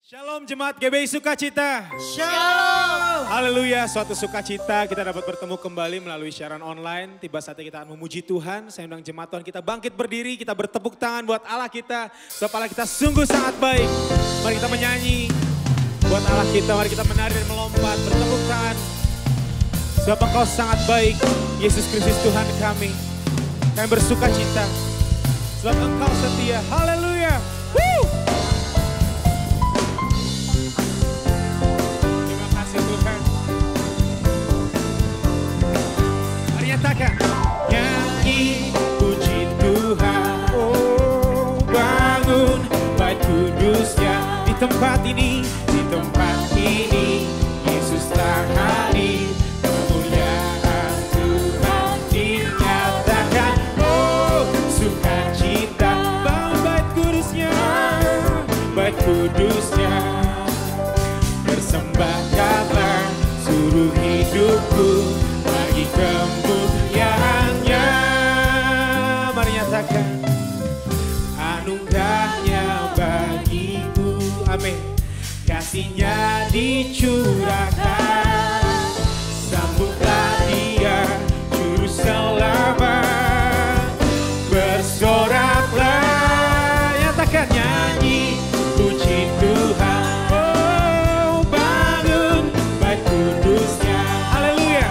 Shalom jemaat GBI Sukacita. Shalom. Haleluya, suatu sukacita kita dapat bertemu kembali melalui siaran online. Tiba saatnya kita akan memuji Tuhan. Saya undang jemaat Tuhan kita bangkit berdiri, kita bertepuk tangan buat Allah kita. Sebab Allah kita sungguh sangat baik. Mari kita menyanyi buat Allah kita, mari kita menari dan melompat, bertepuk tangan. Sebab Engkau sangat baik, Yesus Kristus Tuhan kami. Kami bersukacita, sebab Engkau setia. Haleluya. Woo! Nyatakan, nyanyi puji Tuhan, oh bangun bait kudusnya di tempat ini, Yesus telah hadir, kemuliaan Tuhan dinyatakan, oh sukacita, bangun bait kudusnya, persembahkanlah seluruh hidupku bagi kemuliaannya. Mari nyatakan anugerahnya bagiku, amin. Kasihnya dicurahkan, sambutlah dia juru selamat, bersoraklah, nyatakan nyanyi puji Tuhan, oh bangun bait kudusnya, haleluya.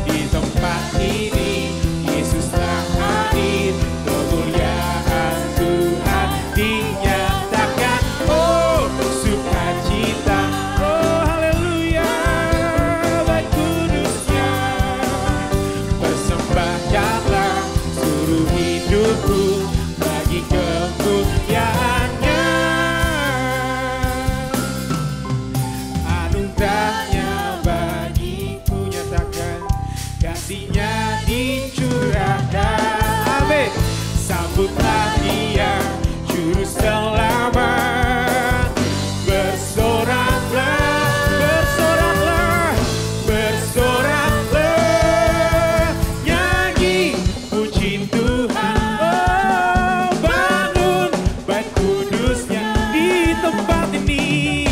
Di tempat ini Yesus telah hadir, kemuliaan Tuhan dinyatakan, oh sukacita, oh haleluya, bait kudusnya, persembahkanlah seluruh hidupku bagi kemuliaannya. Anugerahnya bagiku, nyatakan kasihnya dicurahkan, amin. Sambutlah dia juru selamat, bersoraklah, nyanyi puji Tuhan, oh bangun bait kudusnya di tempat ini,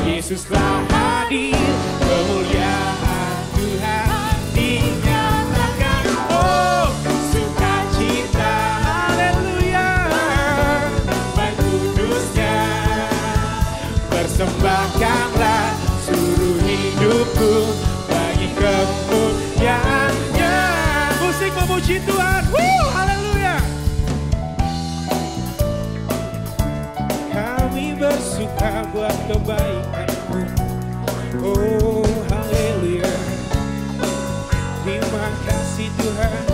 Yesus telah hadir, kemuliaan Tuhan dinyatakan, oh sukacita, haleluya, bait kudusnya, persembahkanlah seluruh hidupku bagi kemuliaannya. Musik memuji Tuhan, haleluya. Kami bersuka buat kebaikan-Mu, oh haleluya. Terima kasih Tuhan.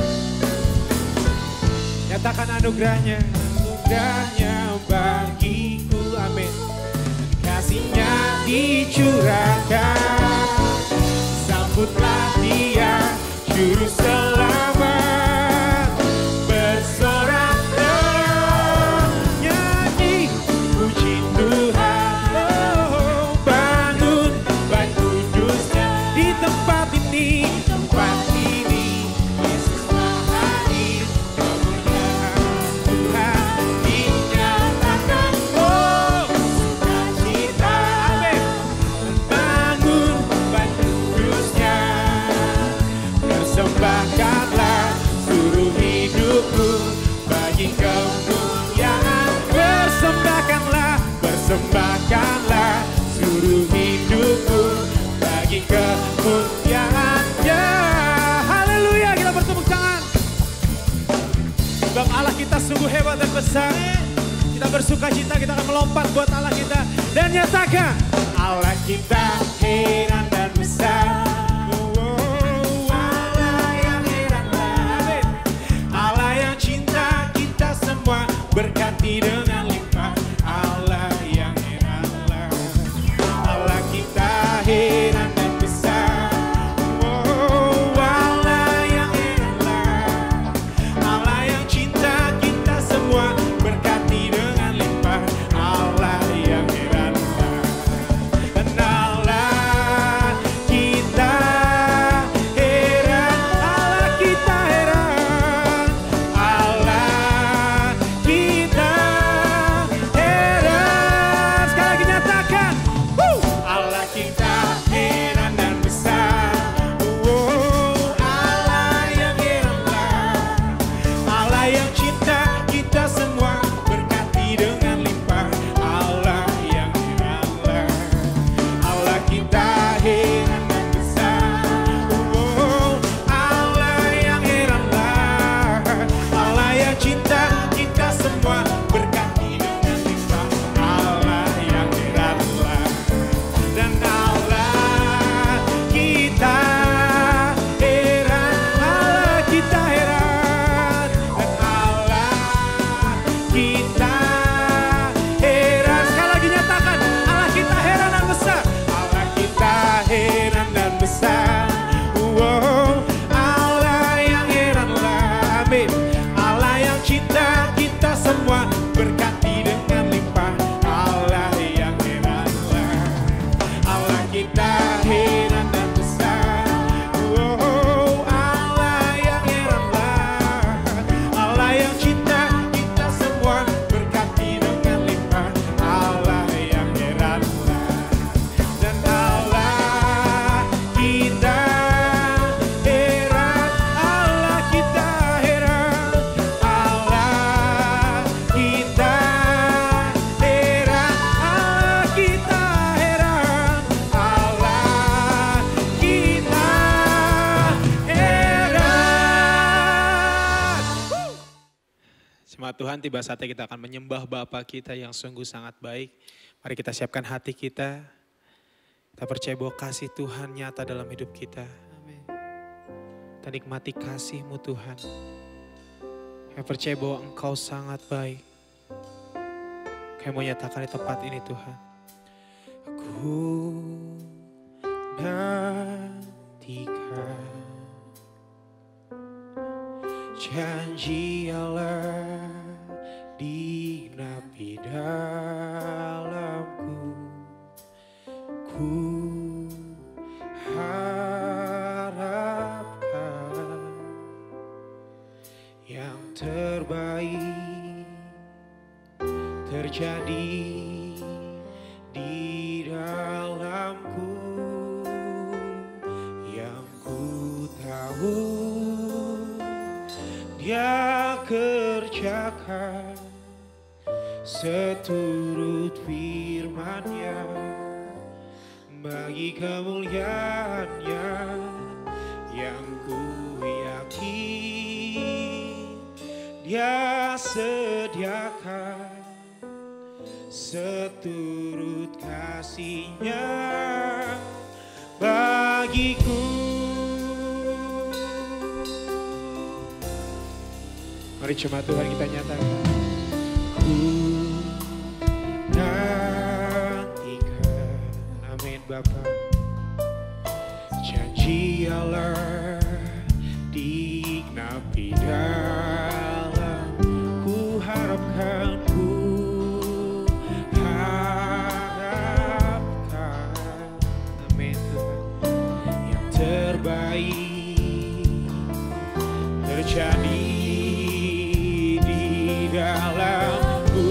Nyatakan anugerahnya bagiku, amin. Kasihnya dicurahkan, sambutlah dia juru selamat, bersoraklah, nyanyi puji Tuhan, oh bangun bait kudusnya di tempat ini, Yesus telah hadir, kemuliaan Tuhan dinyatakan, oh sukacita, amin. Bangun bait kudusnya, persembahkanlah seluruh hidupku bagi kemuliaan, persembahkanlah seluruh hidupku bagi kemuliaannya. Haleluya, kita bertepuk tangan. Sebab Allah kita sungguh hebat dan besar. Kita bersukacita, kita akan melompat buat Allah kita dan nyatakan, Allah kita heran dan besar. Oh, Allah yang heran, amin. Allah yang cinta kita semua, berkati dengan limpah. Allah yang heranlah, Allah kita heran dan besar. Oh, Allah yang heranlah, Allah yang cinta kita semua, berkati dengan limpah. Allah yang heranlah, dan Allah Jemaat Tuhan, tiba saatnya kita akan menyembah Bapa kita yang sungguh sangat baik. Mari kita siapkan hati kita. Kita percaya bahwa kasih Tuhan nyata dalam hidup kita. Kita nikmati kasih-Mu Tuhan. Kita percaya bahwa Engkau sangat baik. Kami mau nyatakan di tempat ini Tuhan. Aku nantikan janji Allah dinapi dalamku. Ku harapkan yang terbaik terjadi di dalamku. Yang ku tahu Dia kerjakan seturut firman-Nya bagi kemuliaan-Nya. Yang ku yakin Dia sediakan seturut kasih-Nya bagiku. Mari jemaat Tuhan kita nyatakan. Ku nantikan, amin Bapa, janji Allah dinapi dalam. Ku harapkan amin Tuhan, yang terbaik terjadi dalamku.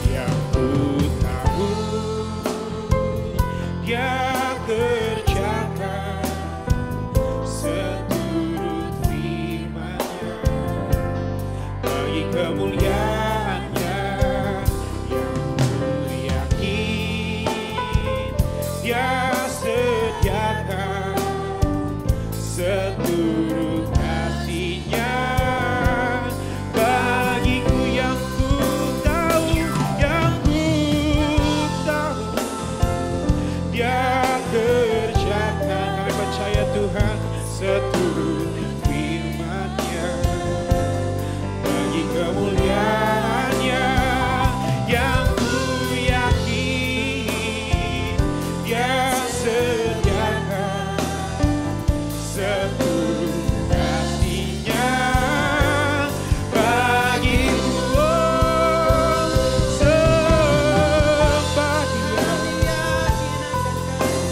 Yang ku tahu Dia kerjakan seturut firman-Nya bagi kemuliaan-Nya. Yang ku yakin Dia sediakan seturut kasih-Nya bagiku. Yang ku tahu Dia kerjakan. Kami percaya Tuhan seturut firman-Nya bagi kemuliaan-Nya. Yang ku yakin Dia sediakan seturut kasih-Nya bagiku. Sembah Dia,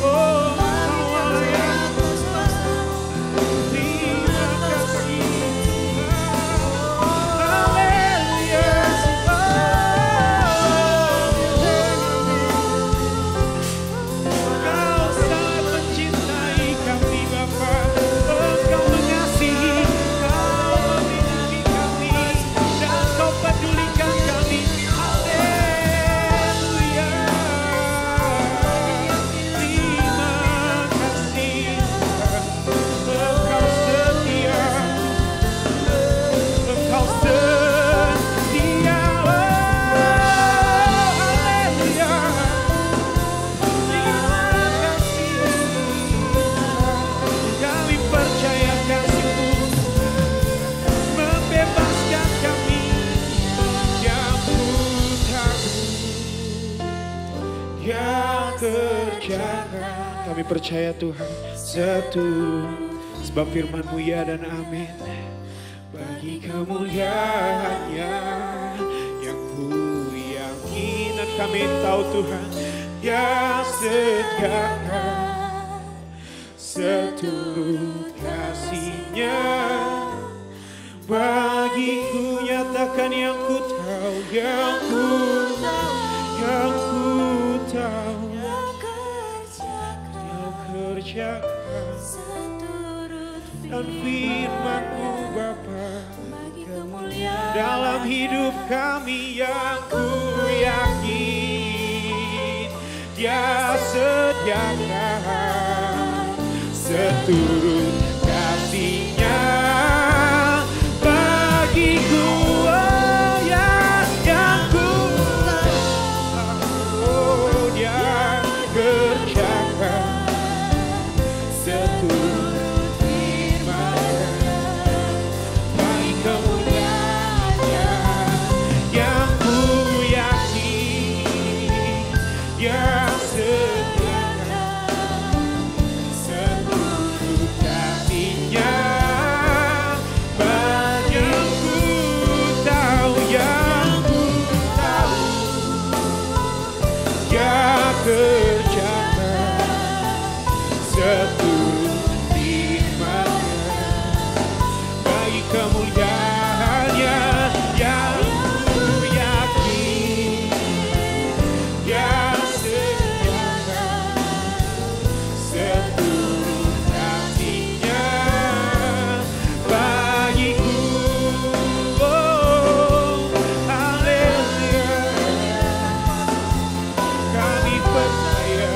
oh Allah yang terima kasih Tuhan. Haleluya. Engkau sangat mencintai kami Bapa. Engkau mengasihi, Engkau memiliki kami, dan Engkau pedulikan kami. Haleluya. Terima kasih Tuhan. Engkau setia, Engkau setia. Haleluya. Terima kasih. Kami percaya kasih-Mu membebaskan kami. Yang ku tahu Dia kerjakan. Kami percaya Tuhan seturut, sebab firman-Mu ya dan amin bagi kemuliaan-Nya. Yang ku yakin dan kami tahu Tuhan Dia sediakan seturut kasih-Nya bagiku. Nyatakan yang ku tahu, yang ku tahu, Yang kerjakan dan firman-Mu Bapa dalam hidup kami. Yang ku yakin Dia sediakan seturut kasih-Nya bagi kemuliaannya yang ku yakin, yang setiakan seluruh kasih-Nya bagiku. Oh, haleluya. Kami percaya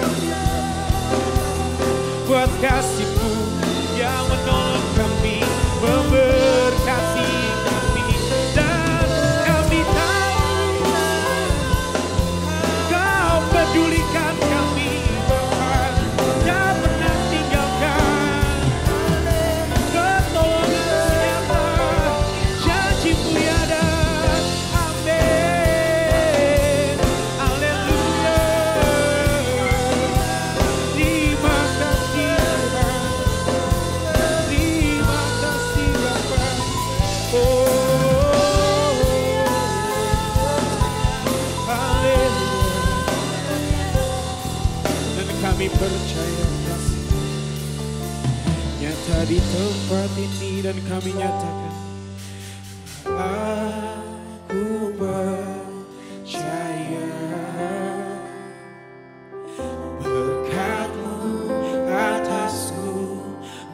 buat kasih-Mu yang menolong kami, memberkati kami, dan kami tahu Kau pedulikan kami, Bapa, tak pernah tinggalkan. Pertolongan nyata, janji-Mu ada. Amin. Haleluya. Terima kasih Tuhan. Terima kasih Bapa. Oh, haleluya. Dan kami percaya kasih nyata di tempat ini, dan kami nyatakan aku percaya berkat-Mu atasku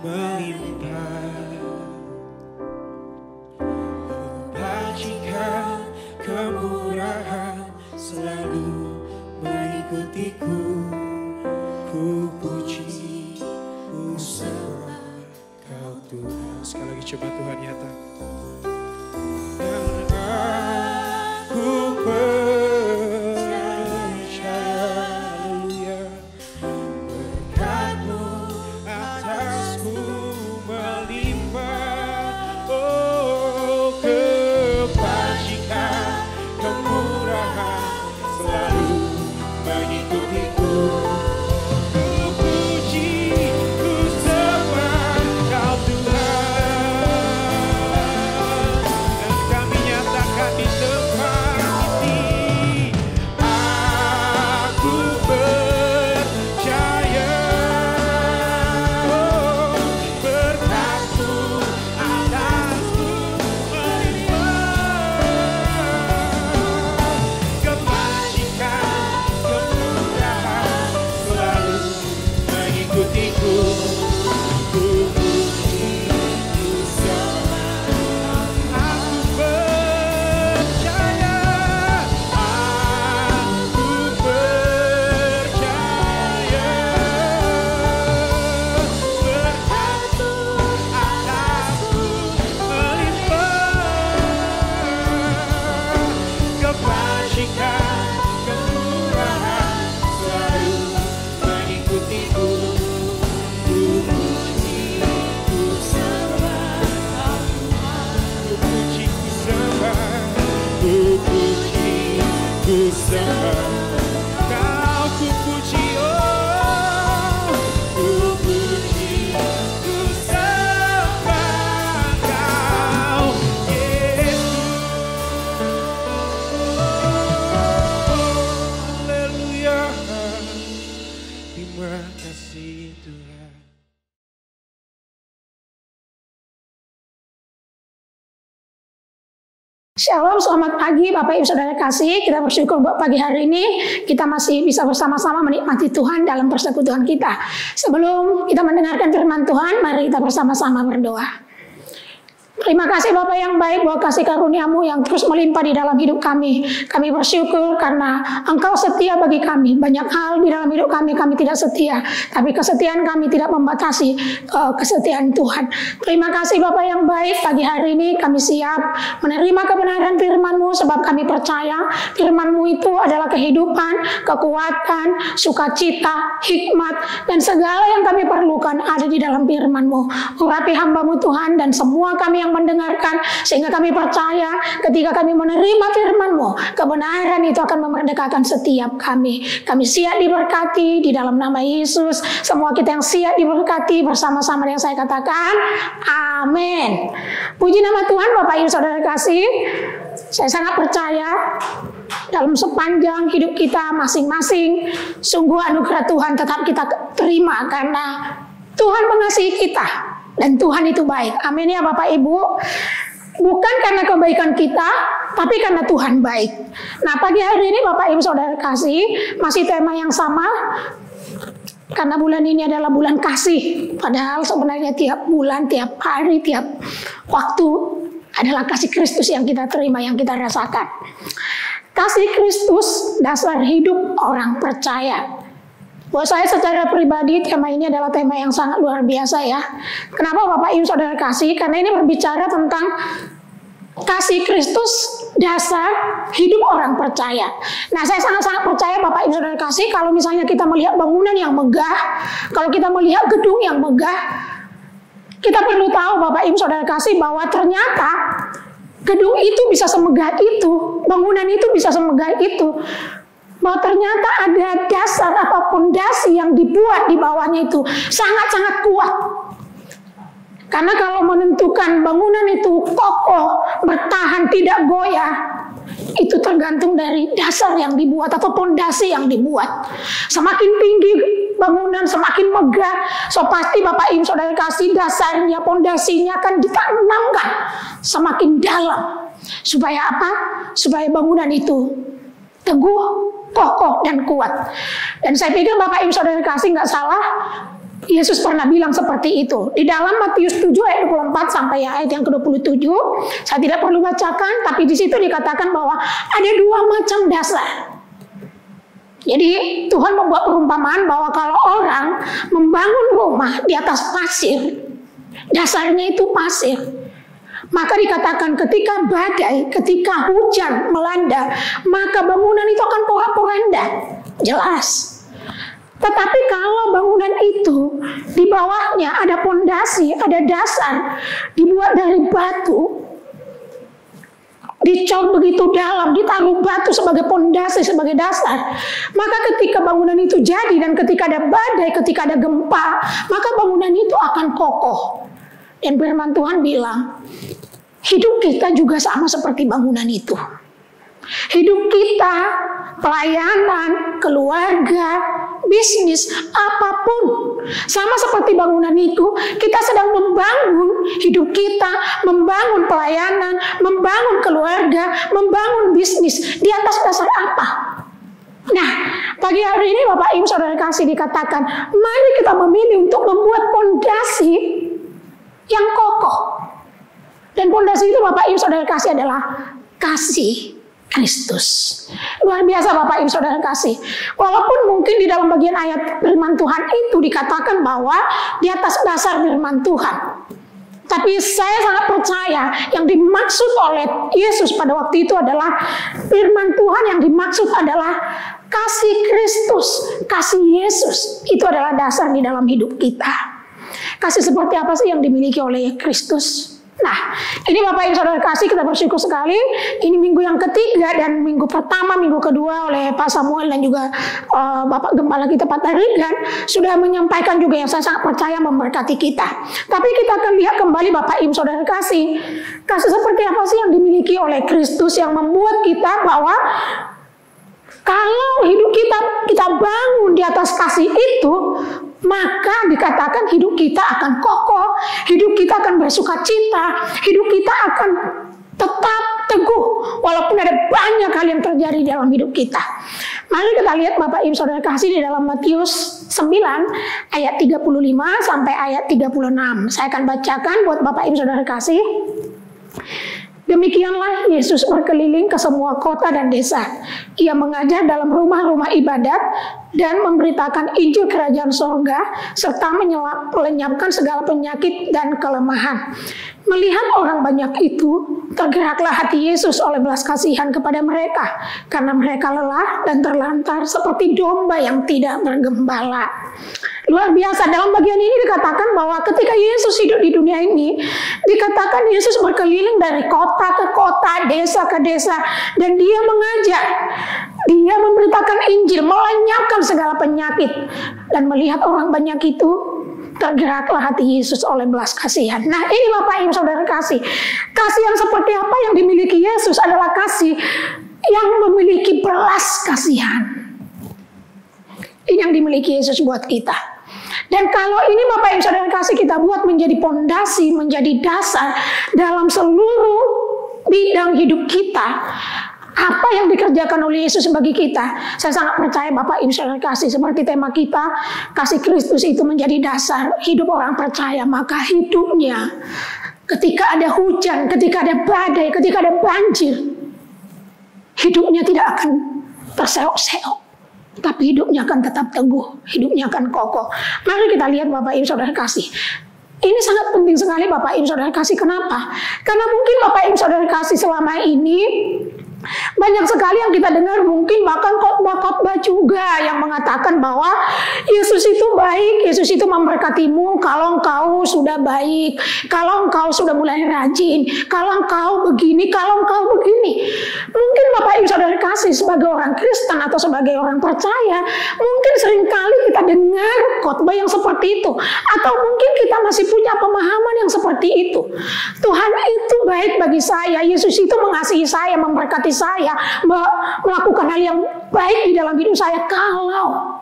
melimpah, kebajikan kemurahan selalu mengikutiku. Ku puji, ku sembah Kau Tuhan. Sekali lagi coba Tuhan nyata. Dan aku percaya, haleluya, berkat-Mu atasku melimpah. Oh, kebajikan kemurahan selalu mengikutiku. Ku puji, ku sembah Kau Tuhan. Dan kami nyatakan di tempat ini, aku percaya, oh, berkat-Mu atasku melimpah, kebajikan kemurahan selalu mengikutiku. Ku puji, ku sembah, aku percaya, aku percaya, berkat-Mu atasku melimpah, kebajikan kemurahan selalu mengikutiku. Ku puji, ku sembah, ku puji, ku sembah, ku puji, ku sembah Kau, ku puji, oh, ku puji, ku sembah Kau, Yesus. Haleluya. Terima kasih Tuhan. Shalom, selamat pagi Bapak Ibu Saudara kasih. Kita bersyukur buat pagi hari ini kita masih bisa bersama-sama menikmati Tuhan dalam persekutuan kita. Sebelum kita mendengarkan firman Tuhan, mari kita bersama-sama berdoa. Terima kasih Bapak yang baik buat kasih karunia-Mu yang terus melimpah di dalam hidup kami. Kami bersyukur karena Engkau setia bagi kami. Banyak hal di dalam hidup kami tidak setia. Tapi kesetiaan kami tidak membatasi kesetiaan Tuhan. Terima kasih Bapak yang baik. Pagi hari ini kami siap menerima kebenaran firman-Mu sebab kami percaya firman-Mu itu adalah kehidupan, kekuatan, sukacita, hikmat, dan segala yang kami perlukan ada di dalam firman-Mu. Urapi hamba-Mu Tuhan dan semua kami yang mendengarkan, sehingga kami percaya ketika kami menerima firman-Mu, kebenaran itu akan memerdekakan setiap kami. Kami siap diberkati di dalam nama Yesus. Semua kita yang siap diberkati bersama-sama yang saya katakan, amin. Puji nama Tuhan Bapak Ibu Saudara kasih. Saya sangat percaya dalam sepanjang hidup kita masing-masing, sungguh anugerah Tuhan tetap kita terima karena Tuhan mengasihi kita. Dan Tuhan itu baik. Amin ya Bapak Ibu. Bukan karena kebaikan kita, tapi karena Tuhan baik. Nah, pagi hari ini Bapak Ibu Saudara kasih, masih tema yang sama. Karena bulan ini adalah bulan kasih. Padahal sebenarnya tiap bulan, tiap hari, tiap waktu adalah kasih Kristus yang kita terima, yang kita rasakan. Kasih Kristus dasar hidup orang percaya. Buat saya secara pribadi tema ini adalah tema yang sangat luar biasa ya. Kenapa Bapak Ibu Saudara kasih? Karena ini berbicara tentang kasih Kristus dasar hidup orang percaya. Nah, saya sangat-sangat percaya Bapak Ibu Saudara kasih, kalau misalnya kita melihat bangunan yang megah, kalau kita melihat gedung yang megah, kita perlu tahu Bapak Ibu Saudara kasih bahwa ternyata gedung itu bisa semegah itu, bangunan itu bisa semegah itu, bahwa ternyata ada dasar atau fondasi yang dibuat di bawahnya itu sangat-sangat kuat. Karena kalau menentukan bangunan itu kokoh, bertahan, tidak goyah, itu tergantung dari dasar yang dibuat atau fondasi yang dibuat. Semakin tinggi bangunan, semakin megah, so pasti Bapak Ibu Saudara kasih dasarnya, fondasinya akan ditanamkan semakin dalam. Supaya apa? Supaya bangunan itu teguh, kokoh, dan kuat. Dan saya pikir Bapak Ibu Saudara kasih nggak salah, Yesus pernah bilang seperti itu. Di dalam Matius 7 ayat 24 sampai ayat yang ke-27, saya tidak perlu bacakan, tapi di situ dikatakan bahwa ada dua macam dasar. Jadi Tuhan membuat perumpamaan bahwa kalau orang membangun rumah di atas pasir, dasarnya itu pasir, maka dikatakan ketika badai, ketika hujan melanda, maka bangunan itu akan porak-poranda. Jelas. Tetapi kalau bangunan itu di bawahnya ada fondasi, ada dasar, dibuat dari batu, dicor begitu dalam, ditaruh batu sebagai fondasi, sebagai dasar, maka ketika bangunan itu jadi dan ketika ada badai, ketika ada gempa, maka bangunan itu akan kokoh. Dan firman Tuhan bilang, hidup kita juga sama seperti bangunan itu. Hidup kita, pelayanan, keluarga, bisnis, apapun, sama seperti bangunan itu, kita sedang membangun hidup kita, membangun pelayanan, membangun keluarga, membangun bisnis, di atas dasar apa? Nah, pagi hari ini Bapak Ibu Saudara kasih dikatakan, mari kita memilih untuk membuat fondasi yang kokoh. Dan fondasi itu Bapak Ibu Saudara kasih adalah kasih Kristus. Luar biasa Bapak Ibu Saudara kasih. Walaupun mungkin di dalam bagian ayat firman Tuhan itu dikatakan bahwa di atas dasar firman Tuhan. Tapi saya sangat percaya yang dimaksud oleh Yesus pada waktu itu adalah firman Tuhan, yang dimaksud adalah kasih Kristus, kasih Yesus. Itu adalah dasar di dalam hidup kita. Kasih seperti apa sih yang dimiliki oleh Kristus? Nah, ini Bapak Ibu Saudara kasih, kita bersyukur sekali. Ini minggu yang ketiga dan minggu pertama, minggu kedua oleh Pak Samuel dan juga Bapak Gembala kita Pak Tarigan sudah menyampaikan juga yang saya sangat percaya memberkati kita. Tapi kita akan lihat kembali Bapak Ibu Saudara kasih, kasih seperti apa sih yang dimiliki oleh Kristus yang membuat kita bahwa kalau hidup kita bangun di atas kasih itu, maka dikatakan hidup kita akan kokoh, hidup kita akan bersuka cita, hidup kita akan tetap teguh walaupun ada banyak hal yang terjadi dalam hidup kita. Mari kita lihat Bapak Ibu Saudara kasih di dalam Matius 9 ayat 35 sampai ayat 36. Saya akan bacakan buat Bapak Ibu Saudara kasih. Demikianlah Yesus berkeliling ke semua kota dan desa. Ia mengajar dalam rumah-rumah ibadat dan memberitakan Injil Kerajaan Sorga serta melenyapkan segala penyakit dan kelemahan. Melihat orang banyak itu, tergeraklah hati Yesus oleh belas kasihan kepada mereka, karena mereka lelah dan terlantar seperti domba yang tidak bergembala. Luar biasa, dalam bagian ini dikatakan bahwa ketika Yesus hidup di dunia ini, dikatakan Yesus berkeliling dari kota ke kota, desa ke desa, dan dia mengajar, dia memberitakan Injil, melenyapkan segala penyakit, dan melihat orang banyak itu, tergeraklah hati Yesus oleh belas kasihan. Nah, ini Bapak Ibu Saudara kasih, kasih yang seperti apa yang dimiliki Yesus adalah kasih yang memiliki belas kasihan. Ini yang dimiliki Yesus buat kita. Dan kalau ini Bapak Ibu Saudara kasih kita buat menjadi pondasi, menjadi dasar dalam seluruh bidang hidup kita, apa yang dikerjakan oleh Yesus bagi kita, saya sangat percaya Bapak Ibu Saudara kasih, seperti tema kita, kasih Kristus itu menjadi dasar hidup orang percaya, maka hidupnya ketika ada hujan, ketika ada badai, ketika ada banjir, hidupnya tidak akan terseok-seok, tapi hidupnya akan tetap teguh, hidupnya akan kokoh. Mari kita lihat Bapak Ibu Saudara kasih. Ini sangat penting sekali Bapak Ibu Saudara kasih. Kenapa? Karena mungkin Bapak Ibu Saudara kasih selama ini banyak sekali yang kita dengar, mungkin bahkan khotbah-khotbah juga yang mengatakan bahwa Yesus itu baik, Yesus itu memberkatimu kalau engkau sudah baik, kalau engkau sudah mulai rajin, kalau engkau begini, kalau engkau begini. Mungkin Bapak Ibu Saudara kasih sebagai orang Kristen atau sebagai orang percaya, mungkin seringkali kita dengar khotbah yang seperti itu, atau mungkin kita masih punya pemahaman yang seperti itu. Tuhan itu baik bagi saya, Yesus itu mengasihi saya, memberkati saya, melakukan hal yang baik di dalam hidup saya kalau.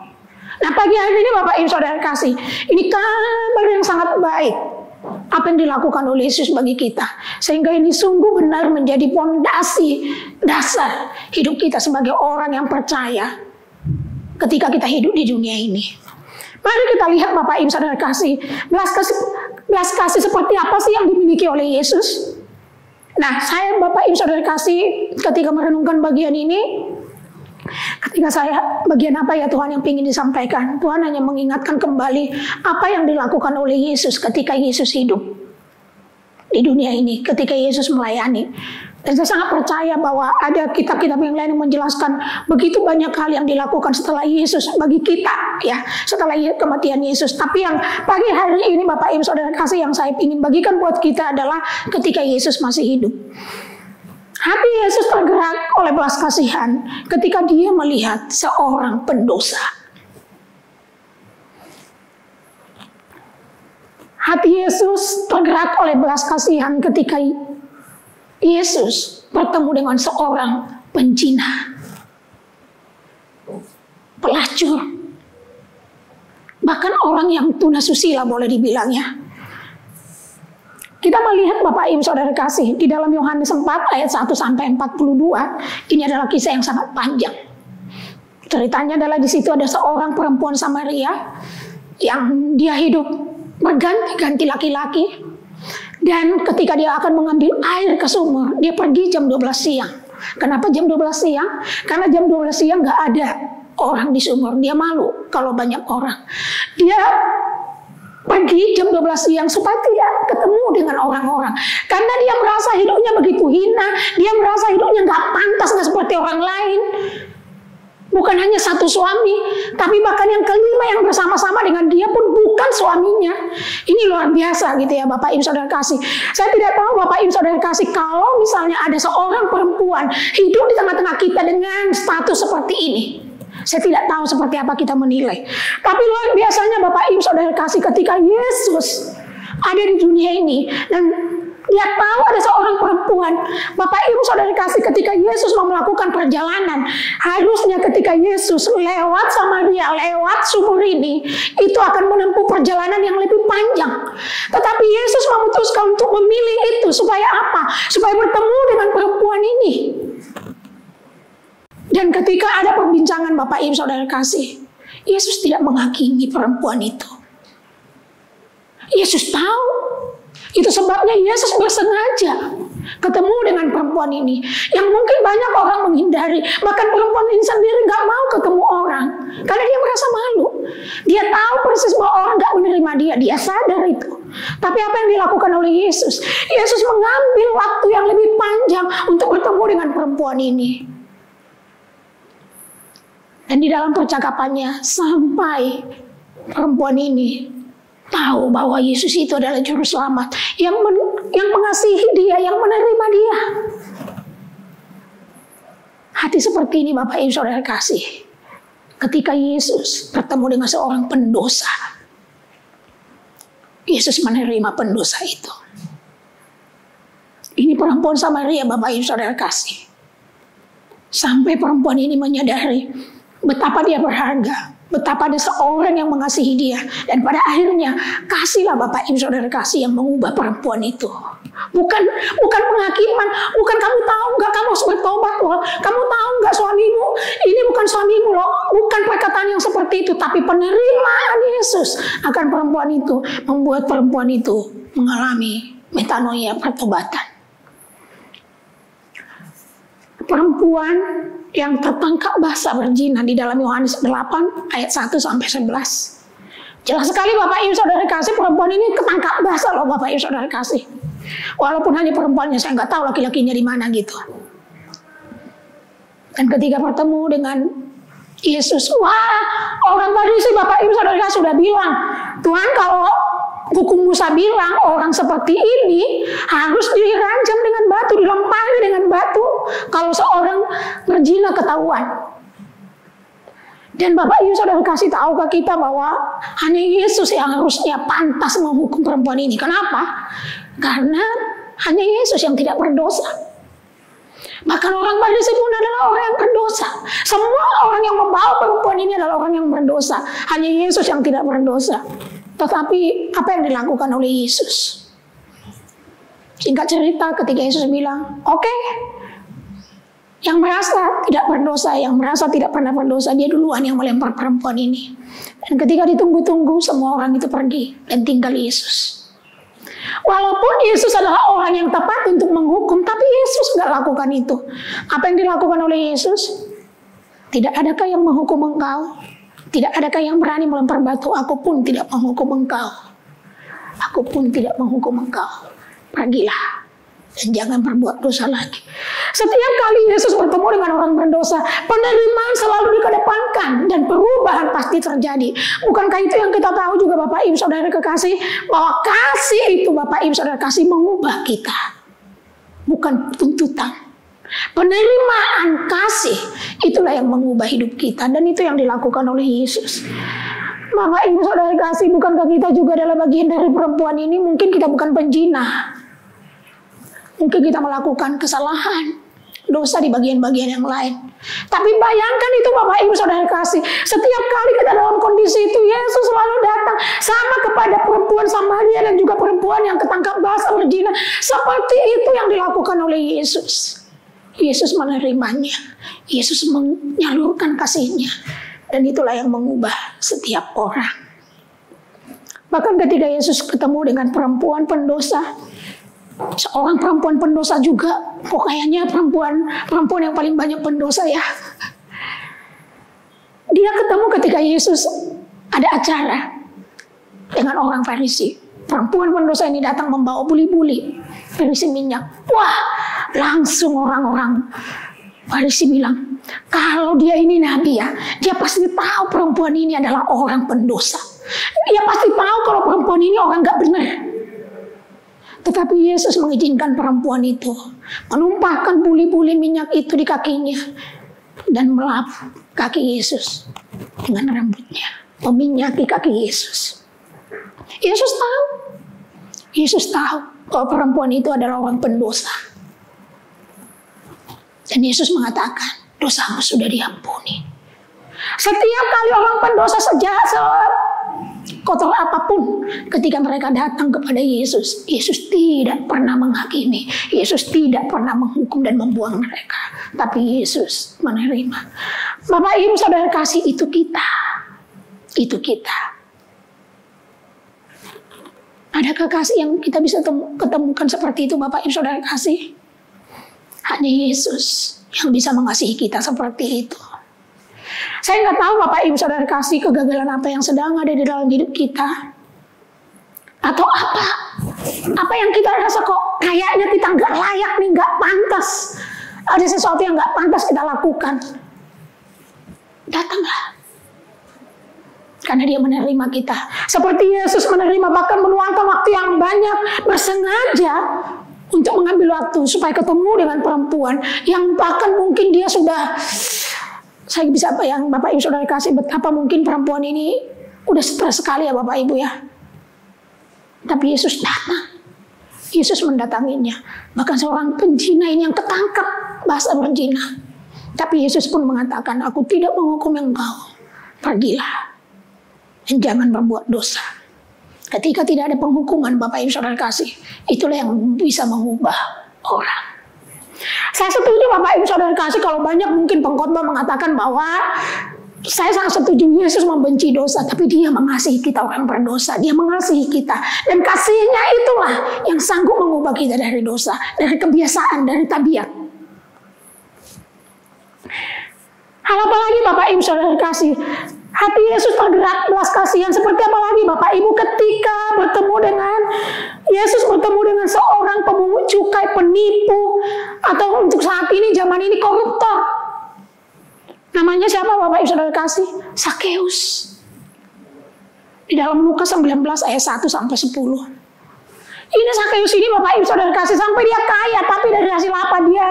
Nah, pagi hari ini Bapak Ibu Saudara kasih, ini kabar yang sangat baik apa yang dilakukan oleh Yesus bagi kita, sehingga ini sungguh benar menjadi pondasi dasar hidup kita sebagai orang yang percaya ketika kita hidup di dunia ini. Mari kita lihat Bapak Ibu Saudara kasih, belas kasih seperti apa sih yang dimiliki oleh Yesus. Nah, saya Bapak Ibu Saudara kasih ketika merenungkan bagian ini, ketika saya bagian apa ya Tuhan yang ingin disampaikan, Tuhan hanya mengingatkan kembali apa yang dilakukan oleh Yesus ketika Yesus hidup di dunia ini, ketika Yesus melayani. Dan saya sangat percaya bahwa ada kitab-kitab yang lain yang menjelaskan begitu banyak hal yang dilakukan setelah Yesus bagi kita, ya, setelah kematian Yesus. Tapi yang pagi hari ini Bapak Ibu Saudara kasih yang saya ingin bagikan buat kita adalah ketika Yesus masih hidup. Hati Yesus tergerak oleh belas kasihan ketika dia melihat seorang pendosa. Hati Yesus tergerak oleh belas kasihan ketika Yesus bertemu dengan seorang penjina, pelacur, bahkan orang yang tunasusila boleh dibilangnya. Kita melihat Bapak Ibu Saudara kasih di dalam Yohanes 4 ayat 1 sampai 42, ini adalah kisah yang sangat panjang. Ceritanya adalah di situ ada seorang perempuan Samaria yang dia hidup berganti-ganti laki-laki. Dan ketika dia akan mengambil air ke sumur, dia pergi jam 12 siang. Kenapa jam 12 siang? Karena jam 12 siang gak ada orang di sumur. Dia malu kalau banyak orang. Dia pergi jam 12 siang supaya tidak ketemu dengan orang-orang. Karena dia merasa hidupnya begitu hina. Dia merasa hidupnya gak pantas, gak seperti orang lain. Bukan hanya satu suami, tapi bahkan yang kelima yang bersama-sama dengan dia pun bukan suaminya. Ini luar biasa gitu ya Bapak Ibu Saudara kasih. Saya tidak tahu Bapak Ibu Saudara kasih, kalau misalnya ada seorang perempuan hidup di tengah-tengah kita dengan status seperti ini, saya tidak tahu seperti apa kita menilai. Tapi luar biasanya Bapak Ibu Saudara kasih ketika Yesus ada di dunia ini dan dia tahu ada seorang perempuan. Bapak Ibu Saudara kasih, ketika Yesus mau melakukan perjalanan, harusnya ketika Yesus lewat Samaria, lewat sumur ini, itu akan menempuh perjalanan yang lebih panjang. Tetapi Yesus memutuskan untuk memilih itu supaya apa? Supaya bertemu dengan perempuan ini. Dan ketika ada perbincangan Bapak Ibu Saudara kasih, Yesus tidak menghakimi perempuan itu. Yesus tahu. Itu sebabnya Yesus bersengaja ketemu dengan perempuan ini yang mungkin banyak orang menghindari. Bahkan perempuan ini sendiri gak mau ketemu orang karena dia merasa malu. Dia tahu persis bahwa orang gak menerima dia. Dia sadar itu. Tapi apa yang dilakukan oleh Yesus? Yesus mengambil waktu yang lebih panjang untuk bertemu dengan perempuan ini. Dan di dalam percakapannya sampai perempuan ini tahu bahwa Yesus itu adalah juru selamat yang mengasihi dia, yang menerima dia. Hati seperti ini Bapak Ibu Saudara kasih. Ketika Yesus bertemu dengan seorang pendosa, Yesus menerima pendosa itu. Ini perempuan Samaria Bapak Ibu Saudara kasih. Sampai perempuan ini menyadari betapa dia berharga. betapa ada seorang yang mengasihi dia. Dan pada akhirnya kasihlah Bapak Ibu Saudara kasih yang mengubah perempuan itu. Bukan penghakiman, bukan kamu tahu nggak kamu harus bertobat loh, kamu tahu nggak suamimu ini bukan suamimu loh, bukan perkataan yang seperti itu, tapi penerimaan Yesus akan perempuan itu membuat perempuan itu mengalami metanoia, pertobatan. Perempuan yang tertangkap basah berzina di dalam Yohanes 8 ayat 1 sampai 11. Jelas sekali Bapak Ibu Saudara kasih, perempuan ini ketangkap basah loh Bapak Ibu Saudara kasih. Walaupun hanya perempuannya, saya nggak tahu laki-lakinya di mana gitu. Dan ketika bertemu dengan Yesus, wah, orang Farisi Bapak Ibu Saudara sudah bilang, Tuhan, kalau hukum Musa bilang orang seperti ini harus diranjam dengan batu, dilempari dengan batu kalau seorang berzina ketahuan. Dan Bapak Ibu Saudara kasih tahu ke kita bahwa hanya Yesus yang harusnya pantas menghukum perempuan ini. Kenapa? Karena hanya Yesus yang tidak berdosa. Bahkan orang Farisi pun adalah orang yang berdosa. Semua orang yang membawa perempuan ini adalah orang yang berdosa. Hanya Yesus yang tidak berdosa. Tetapi apa yang dilakukan oleh Yesus? Singkat cerita, ketika Yesus bilang, oke, yang merasa tidak berdosa, yang merasa tidak pernah berdosa, dia duluan yang melempar perempuan ini. Dan ketika ditunggu-tunggu, semua orang itu pergi dan tinggal Yesus. Walaupun Yesus adalah orang yang tepat untuk menghukum, tapi Yesus nggak lakukan itu. Apa yang dilakukan oleh Yesus? Tidak adakah yang menghukum engkau? Tidak adakah yang berani melempar batu? Aku pun tidak menghukum engkau. Aku pun tidak menghukum engkau. Pergilah dan jangan berbuat dosa lagi. Setiap kali Yesus bertemu dengan orang berdosa, penerimaan selalu dikedepankan dan perubahan pasti terjadi. Bukankah itu yang kita tahu juga Bapak Ibu Saudara kekasih, bahwa kasih itu Bapak Ibu Saudara kasih mengubah kita, bukan tuntutan. Penerimaan kasih itulah yang mengubah hidup kita, dan itu yang dilakukan oleh Yesus. Bapak Ibu Saudara kasih, bukankah kita juga adalah bagian dari perempuan ini? Mungkin kita bukan penjina, mungkin kita melakukan kesalahan, dosa di bagian-bagian yang lain. Tapi bayangkan itu Bapak Ibu Saudara kasih, setiap kali kita dalam kondisi itu, Yesus selalu datang sama kepada perempuan Samaria dan juga perempuan yang ketangkap basah berzina. Seperti itu yang dilakukan oleh Yesus. Yesus menerimanya, Yesus menyalurkan kasihnya, dan itulah yang mengubah setiap orang. Bahkan ketika Yesus ketemu dengan perempuan pendosa, seorang perempuan pendosa juga, kok kayaknya perempuan yang paling banyak pendosa ya. Dia ketemu ketika Yesus ada acara dengan orang Farisi. Perempuan pendosa ini datang membawa buli-buli berisi minyak. Wah, langsung orang-orang Farisi bilang, kalau dia ini nabi ya, dia pasti tahu perempuan ini adalah orang pendosa. Dia pasti tahu kalau perempuan ini orang gak benar. Tetapi Yesus mengizinkan perempuan itu menumpahkan buli-buli minyak itu di kakinya dan melap kaki Yesus dengan rambutnya, meminyaki kaki Yesus. Yesus tahu kalau perempuan itu adalah orang pendosa. Dan Yesus mengatakan, dosamu sudah diampuni. Setiap kali orang pendosa sejahat, kotor apapun, ketika mereka datang kepada Yesus, Yesus tidak pernah menghakimi, Yesus tidak pernah menghukum dan membuang mereka, tapi Yesus menerima. Bapak Ibu Saudara kasih, itu kita. Adakah kasih yang kita bisa ketemukan seperti itu Bapak Ibu Saudara kasih? Hanya Yesus yang bisa mengasihi kita seperti itu. Saya nggak tahu Bapak Ibu Saudara kasih, kegagalan apa yang sedang ada di dalam hidup kita, atau apa yang kita rasa kok kayaknya kita nggak layak nih, nggak pantas, ada sesuatu yang nggak pantas kita lakukan. Datanglah, karena dia menerima kita seperti Yesus menerima, bahkan meluangkan waktu yang banyak bersengaja untuk mengambil waktu supaya ketemu dengan perempuan yang bahkan mungkin dia sudah, saya bisa bayang Bapak Ibu Saudara kasih betapa mungkin perempuan ini udah stres sekali ya Bapak Ibu ya. Tapi Yesus datang, Yesus mendatanginya. Bahkan seorang penjina ini yang ketangkap basah berzina, tapi Yesus pun mengatakan, aku tidak menghukum engkau, pergilah dan jangan berbuat dosa. Ketika tidak ada penghukuman, Bapak Ibu Saudara kasih, itulah yang bisa mengubah orang. Saya setuju Bapak Ibu Saudara kasih, kalau banyak mungkin pengkhotbah mengatakan bahwa saya sangat setuju Yesus membenci dosa, tapi Dia mengasihi kita orang berdosa. Dia mengasihi kita, dan kasihnya itulah yang sanggup mengubah kita dari dosa, dari kebiasaan, dari tabiat. Hal apa lagi Bapak Ibu Saudara kasih? Hati Yesus tergerak belas kasihan. Seperti apa lagi Bapak Ibu ketika Yesus bertemu dengan seorang pemungut cukai, penipu, atau untuk saat ini, zaman ini, koruptor. Namanya siapa Bapak Ibu Saudara kasih? Sakeus. Di dalam Lukas 19 ayat 1 sampai 10. Ini Sakeus ini Bapak Ibu Saudara kasih, sampai dia kaya, tapi dari hasil apa dia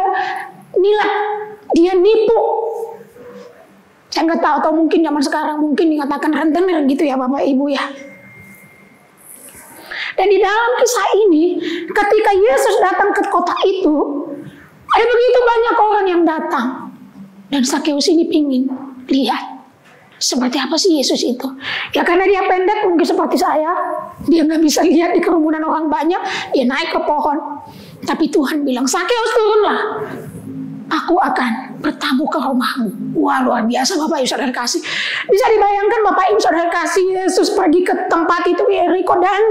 nilai, dia nipu. Saya nggak tahu, atau mungkin zaman sekarang mungkin dikatakan rentenir gitu ya Bapak Ibu ya. Dan di dalam kisah ini, ketika Yesus datang ke kota itu, ada begitu banyak orang yang datang. Dan Sakeus ini pingin lihat seperti apa sih Yesus itu. Ya karena dia pendek mungkin seperti saya, dia nggak bisa lihat di kerumunan orang banyak, dia naik ke pohon. Tapi Tuhan bilang, Sakeus turunlah, aku akan bertamu ke rumahmu. Wah, luar biasa Bapak Ibu Saudara kasih. Bisa dibayangkan Bapak Ibu Saudara kasih, Yesus pergi ke tempat itu Yeriko, dan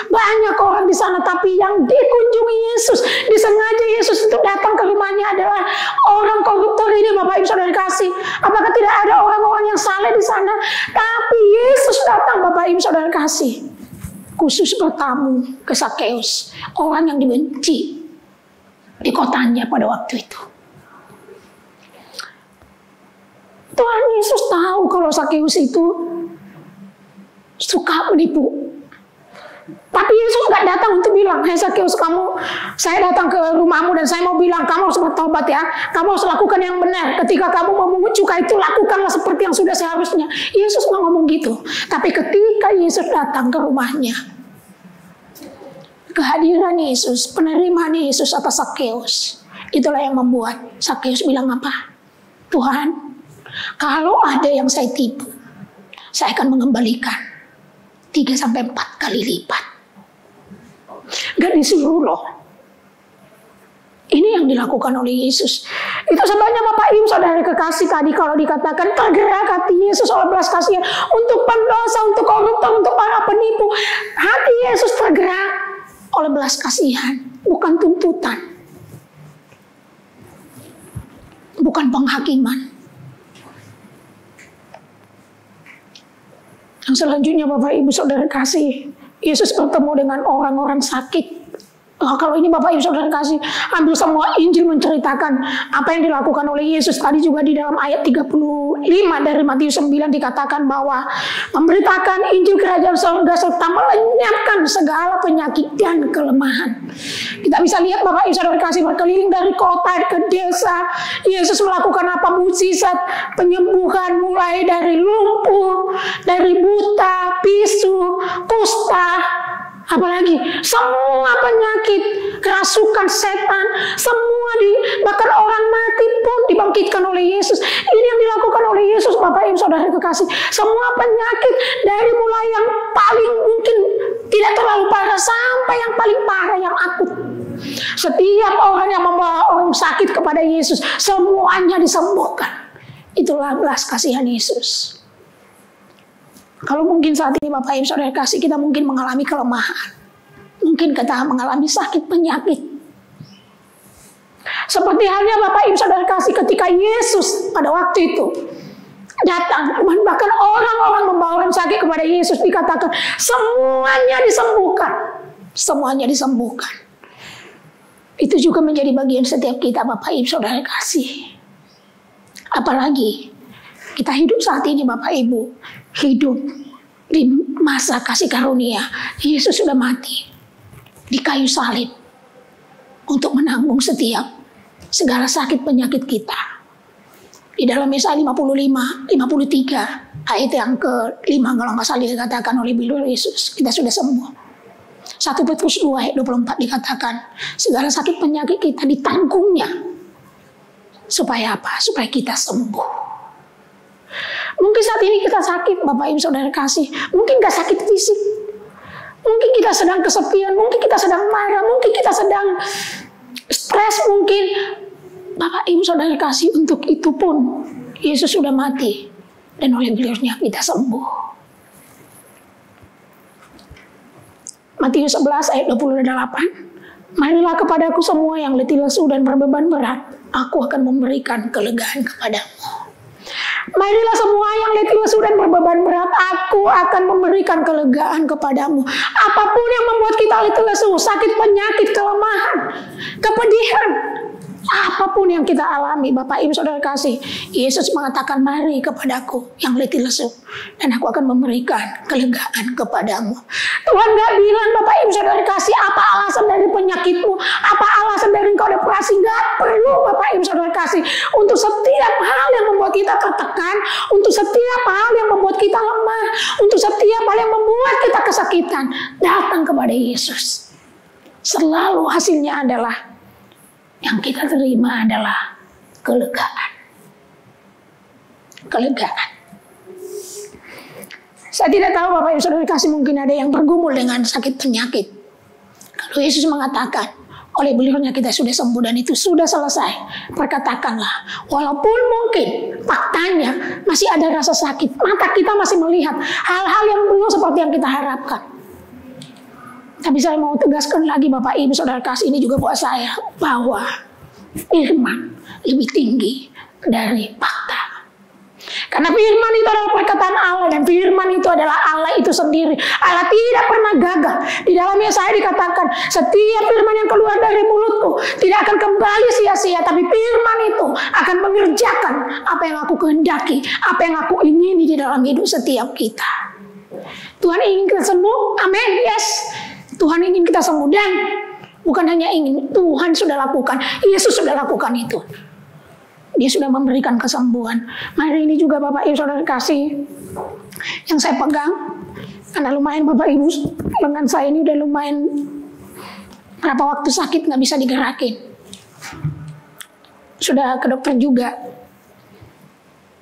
banyak orang di sana, tapi yang dikunjungi Yesus, disengaja Yesus itu datang ke rumahnya adalah orang koruptor ini Bapak Ibu Saudara kasih. Apakah tidak ada orang-orang yang saleh di sana? Tapi Yesus datang Bapak Ibu Saudara kasih, khusus bertamu ke Sakeus, orang yang dibenci di kotanya pada waktu itu. Tuhan Yesus tahu kalau Sakeus itu suka menipu. Tapi Yesus nggak datang untuk bilang, "Hei Sakeus, saya datang ke rumahmu dan saya mau bilang kamu harus bertobat ya. Kamu harus lakukan yang benar. Ketika kamu memungut cukai itu, lakukanlah seperti yang sudah seharusnya." Yesus nggak ngomong gitu. Tapi ketika Yesus datang ke rumahnya, kehadiran Yesus, penerimaan Yesus atas Sakeus, itulah yang membuat Sakeus bilang apa? Tuhan, kalau ada yang saya tipu, saya akan mengembalikan 3-4 kali lipat. Gak disuruh loh. Ini yang dilakukan oleh Yesus. Itu sebabnya Bapak Ibu Saudara kekasih tadi, kalau dikatakan tergerak hati Yesus oleh belas kasihan untuk pendosa, untuk koruptor, untuk para penipu. Hati Yesus tergerak oleh belas kasihan, bukan tuntutan, bukan penghakiman. Yang selanjutnya Bapak Ibu Saudara kasih, Yesus bertemu dengan orang-orang sakit. Kalau ini Bapak Ibu Saudara kasih, ambil semua Injil menceritakan apa yang dilakukan oleh Yesus. Tadi juga di dalam ayat 35 dari Matius 9 dikatakan bahwa memberitakan Injil Kerajaan Surga serta melenyapkan segala penyakit dan kelemahan. Kita bisa lihat Bapak Ibu Saudara kasih, berkeliling dari kota ke desa. Yesus melakukan apa? Mukjizat penyembuhan, mulai dari lumpuh, dari buta, bisu, kusta, apalagi semua penyakit, kerasukan setan, bahkan orang mati pun dibangkitkan oleh Yesus. Ini yang dilakukan oleh Yesus Bapak Ibu Saudara kekasih. Semua penyakit, dari mulai yang paling mungkin tidak terlalu parah sampai yang paling parah, yang akut. Setiap orang yang membawa orang sakit kepada Yesus, semuanya disembuhkan. Itulah belas kasihan Yesus. Kalau mungkin saat ini Bapak Ibu Saudara kasih, kita mungkin mengalami kelemahan, mungkin kita mengalami sakit penyakit. Seperti halnya Bapak Ibu Saudara kasih, ketika Yesus pada waktu itu datang, bahkan orang-orang membawa orang sakit kepada Yesus, dikatakan semuanya disembuhkan. Semuanya disembuhkan. Itu juga menjadi bagian setiap kita Bapak Ibu Saudara kasih. Apalagi kita hidup saat ini Bapak Ibu, hidup di masa kasih karunia. Yesus sudah mati di kayu salib untuk menanggung setiap segala sakit penyakit kita. Di dalam Yesaya 53 ayat yang ke-5 kalau nggak salah dikatakan oleh beliau Yesus, kita sudah sembuh. 1 Petrus 2 ayat 24 dikatakan segala sakit penyakit kita ditanggungnya. Supaya apa? Supaya kita sembuh. Mungkin saat ini kita sakit, Bapak Ibu Saudara kasih. Mungkin gak sakit fisik. Mungkin kita sedang kesepian, mungkin kita sedang marah, mungkin kita sedang stres mungkin. Bapak Ibu Saudara kasih, untuk itu pun Yesus sudah mati. Dan oleh beliau-Nya kita sembuh. Matius 11 ayat 28. Marilah kepadaku semua yang letih lesu dan berbeban berat, aku akan memberikan kelegaan kepadamu. Marilah semua yang letih lesu dan berbeban berat, aku akan memberikan kelegaan kepadamu. Apapun yang membuat kita letih lesu, sakit, penyakit, kelemahan, kepedihan, apapun yang kita alami, Bapak Ibu Saudara kasih, Yesus mengatakan, mari kepadaku yang letih lesu, dan aku akan memberikan kelegaan kepadamu. Tuhan gak bilang, Bapak Ibu Saudara kasih, apa alasan dari penyakitmu, apa alasan dari engkau depresi. Gak perlu, Bapak Ibu Saudara kasih. Untuk setiap hal yang membuat kita tertekan, untuk setiap hal yang membuat kita lemah, untuk setiap hal yang membuat kita kesakitan, datang kepada Yesus. Selalu hasilnya adalah, yang kita terima adalah kelegaan. Kelegaan. Saya tidak tahu Bapak Ibu Saudara kasih, mungkin ada yang bergumul dengan sakit penyakit. Kalau Yesus mengatakan, oleh beliau-Nya kita sudah sembuh dan itu sudah selesai. Perkatakanlah, walaupun mungkin faktanya masih ada rasa sakit, mata kita masih melihat hal-hal yang belum seperti yang kita harapkan. Tapi saya mau tegaskan lagi Bapak Ibu Saudara kasih, ini juga buat saya, bahwa firman lebih tinggi dari fakta. Karena firman itu adalah perkataan Allah, dan firman itu adalah Allah itu sendiri. Allah tidak pernah gagal. Di dalamnya saya dikatakan, setiap firman yang keluar dari mulutku tidak akan kembali sia-sia, tapi firman itu akan mengerjakan apa yang aku kehendaki, apa yang aku ingini di dalam hidup setiap kita. Tuhan ingin kita sembuh, amin, yes. Tuhan ingin kita sembuh, dan bukan hanya ingin, Tuhan sudah lakukan, Yesus sudah lakukan itu. Dia sudah memberikan kesembuhan. Mari ini juga Bapak Ibu Saudara kasih, yang saya pegang, karena lumayan Bapak Ibu, lengan saya ini udah lumayan berapa waktu sakit, nggak bisa digerakin. Sudah ke dokter juga.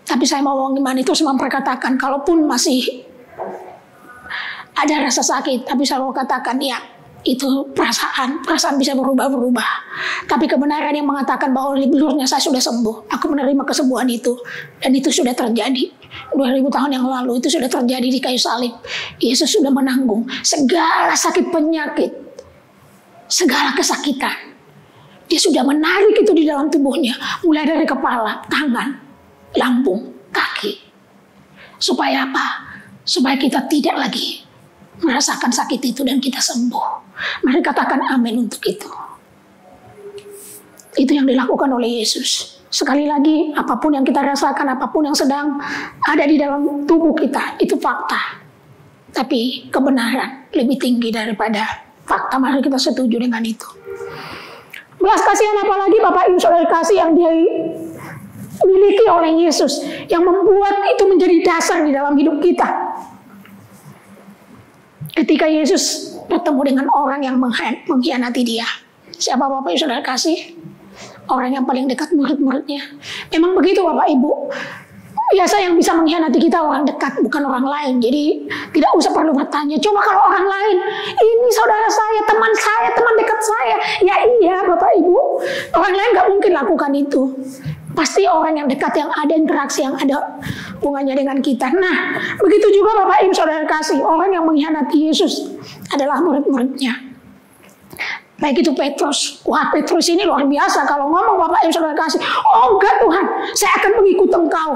Tapi saya mau ngomong gimana, itu semua memperkatakan, kalaupun masih ada rasa sakit, tapi saya mau katakan, ya, itu perasaan bisa berubah-berubah. Tapi kebenaran yang mengatakan bahwa oleh beliau-Nya saya sudah sembuh, aku menerima kesembuhan itu, dan itu sudah terjadi 2000 tahun yang lalu, itu sudah terjadi di kayu salib. Yesus sudah menanggung segala sakit penyakit, segala kesakitan. Dia sudah menarik itu di dalam tubuhnya, mulai dari kepala, tangan, lambung, kaki. Supaya apa? Supaya kita tidak lagi merasakan sakit itu dan kita sembuh. Mari katakan amin untuk itu. Itu yang dilakukan oleh Yesus. Sekali lagi, apapun yang kita rasakan, apapun yang sedang ada di dalam tubuh kita, itu fakta. Tapi kebenaran lebih tinggi daripada fakta. Mari kita setuju dengan itu. Belas kasihan apalagi Bapak Ibu Saudara kasih yang dia miliki oleh Yesus, yang membuat itu menjadi dasar di dalam hidup kita. Ketika Yesus bertemu dengan orang yang mengkhianati dia. Siapa Bapak Ibu Saudara kasih? Orang yang paling dekat, murid-muridnya. Memang begitu Bapak Ibu. Biasa yang bisa mengkhianati kita orang dekat, bukan orang lain. Jadi tidak usah perlu bertanya, coba kalau orang lain, ini saudara saya, teman dekat saya. Ya iya Bapak Ibu, orang lain gak mungkin lakukan itu. Pasti orang yang dekat, yang ada interaksi, yang ada hubungannya dengan kita. Nah, begitu juga Bapak Ibu Saudara kasih, orang yang mengkhianati Yesus adalah murid-muridnya. Baik itu Petrus. Wah, Petrus ini luar biasa kalau ngomong Bapak Ibu Saudara kasih. Oh enggak Tuhan, saya akan mengikut Engkau.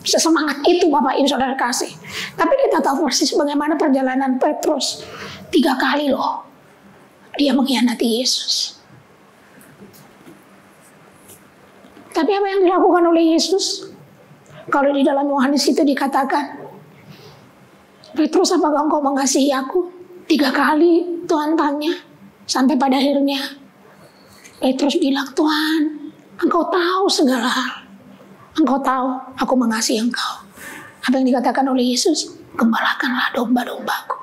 Sesemangat itu Bapak Ibu Saudara kasih. Tapi kita tahu persis bagaimana perjalanan Petrus. 3 kali loh dia mengkhianati Yesus. Tapi apa yang dilakukan oleh Yesus? Kalau di dalam Yohanes itu dikatakan, Petrus, apakah engkau mengasihi aku? 3 kali Tuhan tanya. Sampai pada akhirnya Petrus bilang, Tuhan, engkau tahu segala hal. Engkau tahu aku mengasihi engkau. Apa yang dikatakan oleh Yesus? Gembalakanlah domba-dombaku.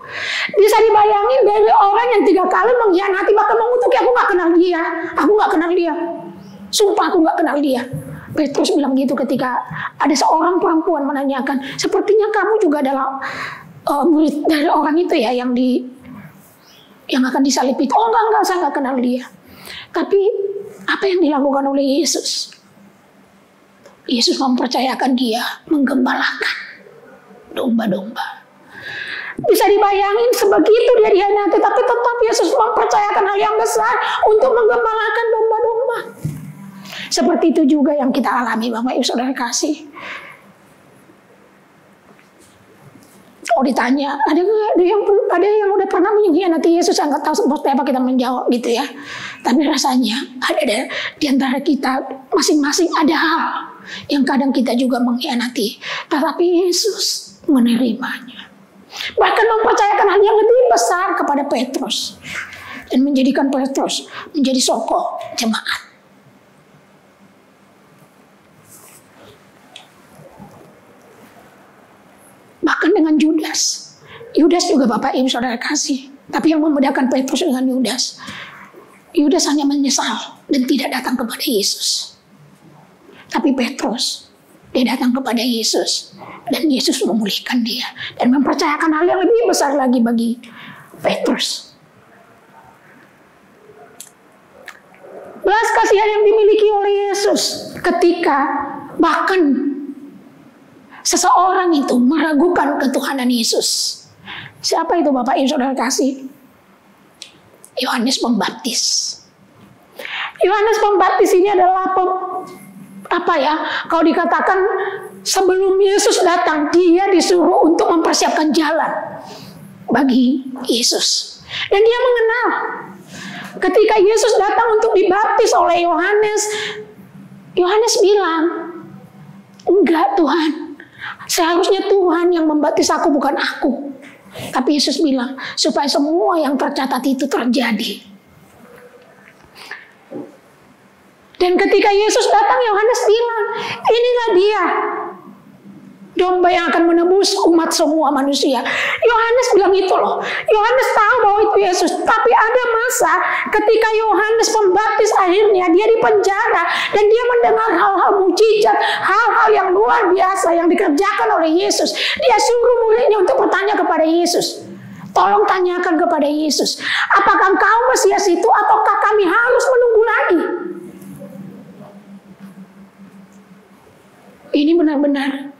Bisa dibayangin dari orang yang 3 kali mengkhianati, bahkan mengutuki, aku gak kenal dia. Aku gak kenal dia. Sumpah aku gak kenal dia. Petrus bilang gitu ketika ada seorang perempuan menanyakan, sepertinya kamu juga adalah murid dari orang itu ya yang akan disalib itu. Oh enggak, saya enggak kenal dia. Tapi apa yang dilakukan oleh Yesus? Yesus mempercayakan dia menggembalakan domba-domba. Bisa dibayangin sebegitu dia dihianati, tapi tetap Yesus mempercayakan hal yang besar untuk menggembalakan domba-domba. Seperti itu juga yang kita alami, Bapak Ibu Saudara kasih. Oh ditanya, ada yang udah pernah mengkhianati Yesus? Saya nggak tahu seperti apa kita menjawab gitu ya. Tapi rasanya ada di antara kita masing-masing ada hal yang kadang kita juga mengkhianati, tetapi Yesus menerimanya. Bahkan mempercayakan hal yang lebih besar kepada Petrus dan menjadikan Petrus menjadi soko jemaat. Bahkan dengan Yudas juga Bapak Ibu Saudara kasih. Tapi yang membedakan Petrus dengan Yudas hanya menyesal dan tidak datang kepada Yesus. Tapi Petrus, dia datang kepada Yesus dan Yesus memulihkan dia dan mempercayakan hal yang lebih besar lagi bagi Petrus. Belas kasihan yang dimiliki oleh Yesus ketika bahkan seseorang itu meragukan ketuhanan Yesus. Siapa itu Bapak Ibu Saudara kasih? Yohanes Pembaptis. Yohanes Pembaptis ini adalah kalau dikatakan sebelum Yesus datang, dia disuruh untuk mempersiapkan jalan bagi Yesus. Dan dia mengenal ketika Yesus datang untuk dibaptis oleh Yohanes, Yohanes bilang, enggak Tuhan, seharusnya Tuhan yang membaptis aku, bukan aku. Tapi Yesus bilang, supaya semua yang tercatat itu terjadi. Dan ketika Yesus datang, Yohanes bilang, inilah dia, domba yang akan menebus umat semua manusia. Yohanes bilang itu loh. Yohanes tahu bahwa itu Yesus. Tapi ada masa ketika Yohanes Pembaptis akhirnya dia dipenjara. Dan dia mendengar hal-hal mujizat, hal-hal yang luar biasa yang dikerjakan oleh Yesus. Dia suruh muridnya untuk bertanya kepada Yesus. Tolong tanyakan kepada Yesus, apakah engkau Mesias itu ataukah kami harus menunggu lagi? Ini benar-benar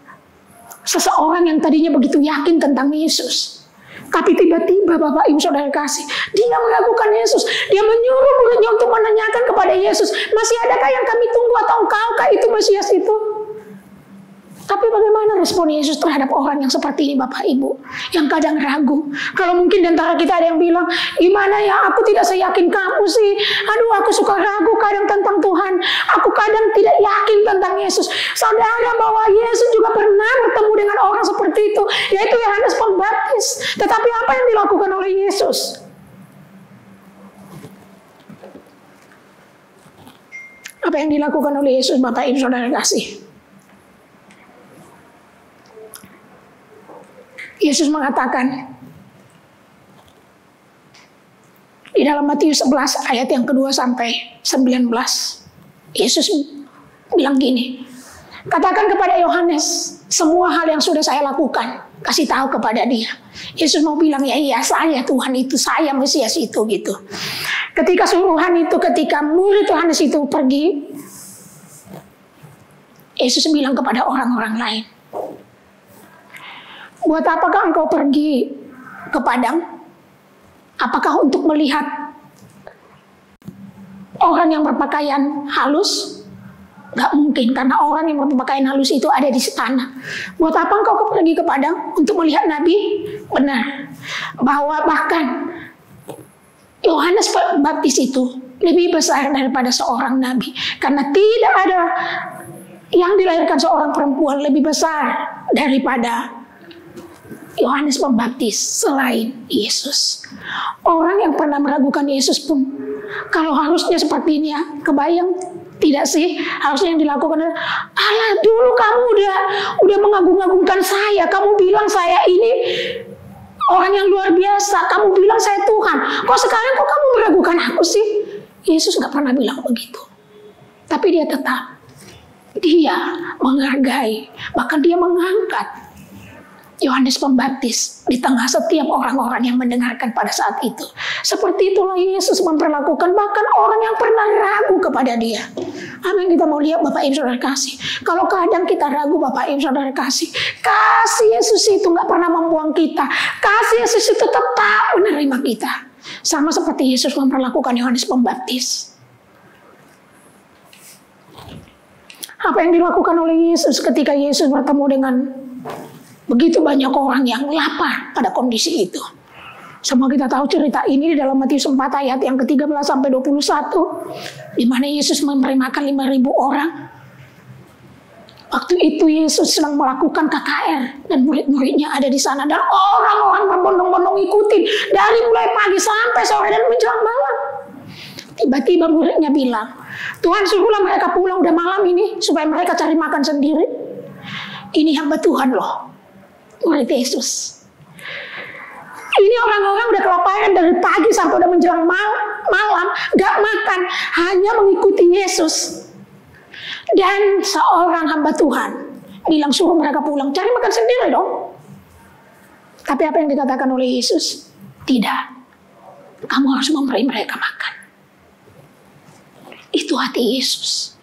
seseorang yang tadinya begitu yakin tentang Yesus. Tapi tiba-tiba Bapak Ibu Saudara kasih, dia meragukan Yesus. Dia menyuruh muridnya untuk menanyakan kepada Yesus, masih adakah yang kami tunggu atau engkaukah itu Mesias itu? Tapi bagaimana respon Yesus terhadap orang yang seperti ini Bapak Ibu? Yang kadang ragu. Kalau mungkin di antara kita ada yang bilang, gimana ya, aku tidak seyakin kamu sih. Aduh, aku suka ragu kadang tentang Tuhan. Aku kadang tidak yakin tentang Yesus. Saudara, bahwa Yesus juga pernah bertemu dengan orang seperti itu, yaitu Yohanes Pembaptis. Tetapi apa yang dilakukan oleh Yesus? Apa yang dilakukan oleh Yesus Bapak Ibu Saudara kasih? Yesus mengatakan di dalam Matius 11 ayat yang kedua sampai 19. Yesus bilang gini, katakan kepada Yohanes semua hal yang sudah saya lakukan, kasih tahu kepada dia. Yesus mau bilang, ya iya saya Tuhan itu, saya Mesias itu gitu. Ketika suruhan itu, ketika murid Yohanes itu pergi, Yesus bilang kepada orang-orang lain, buat apakah engkau pergi ke padang? Apakah untuk melihat orang yang berpakaian halus? Gak mungkin, karena orang yang berpakaian halus itu ada di istana. Buat apa engkau pergi ke padang? Untuk melihat nabi? Benar. Bahwa bahkan Yohanes Pembaptis itu lebih besar daripada seorang nabi. Karena tidak ada yang dilahirkan seorang perempuan lebih besar daripada Yohanes Pembaptis selain Yesus. Orang yang pernah meragukan Yesus pun, kalau harusnya seperti ini ya, kebayang tidak sih? Harusnya yang dilakukan adalah, alah dulu kamu udah mengagung-agungkan saya, kamu bilang saya ini orang yang luar biasa, kamu bilang saya Tuhan, kok sekarang kok kamu meragukan aku sih? Yesus gak pernah bilang begitu. Tapi dia tetap Dia menghargai, bahkan dia mengangkat Yohanes Pembaptis di tengah setiap orang-orang yang mendengarkan pada saat itu. Seperti itulah Yesus memperlakukan bahkan orang yang pernah ragu kepada dia. Apa yang kita mau lihat Bapak Ibu Saudara kasih? Kalau kadang kita ragu Bapak Ibu Saudara kasih Yesus itu nggak pernah membuang kita. Kasih Yesus itu tetap menerima kita. Sama seperti Yesus memperlakukan Yohanes Pembaptis. Apa yang dilakukan oleh Yesus ketika Yesus bertemu dengan begitu banyak orang yang lapar pada kondisi itu. Semua kita tahu cerita ini di dalam Matius 4 ayat yang ke-13 sampai 21, di mana Yesus memberi makan 5.000 orang. Waktu itu Yesus sedang melakukan KKR dan murid-muridnya ada di sana dan orang-orang berbondong-bondong ikutin dari mulai pagi sampai sore dan menjelang malam. Tiba-tiba muridnya bilang, Tuhan suruhlah mereka pulang, udah malam ini, supaya mereka cari makan sendiri. Ini hamba Tuhan loh, murid Yesus. Ini orang-orang udah kelaparan dari pagi sampai udah menjelang malam, gak makan, hanya mengikuti Yesus. Dan seorang hamba Tuhan bilang suruh mereka pulang, cari makan sendiri dong. Tapi apa yang dikatakan oleh Yesus? Tidak, kamu harus memberi mereka makan. Itu hati Yesus.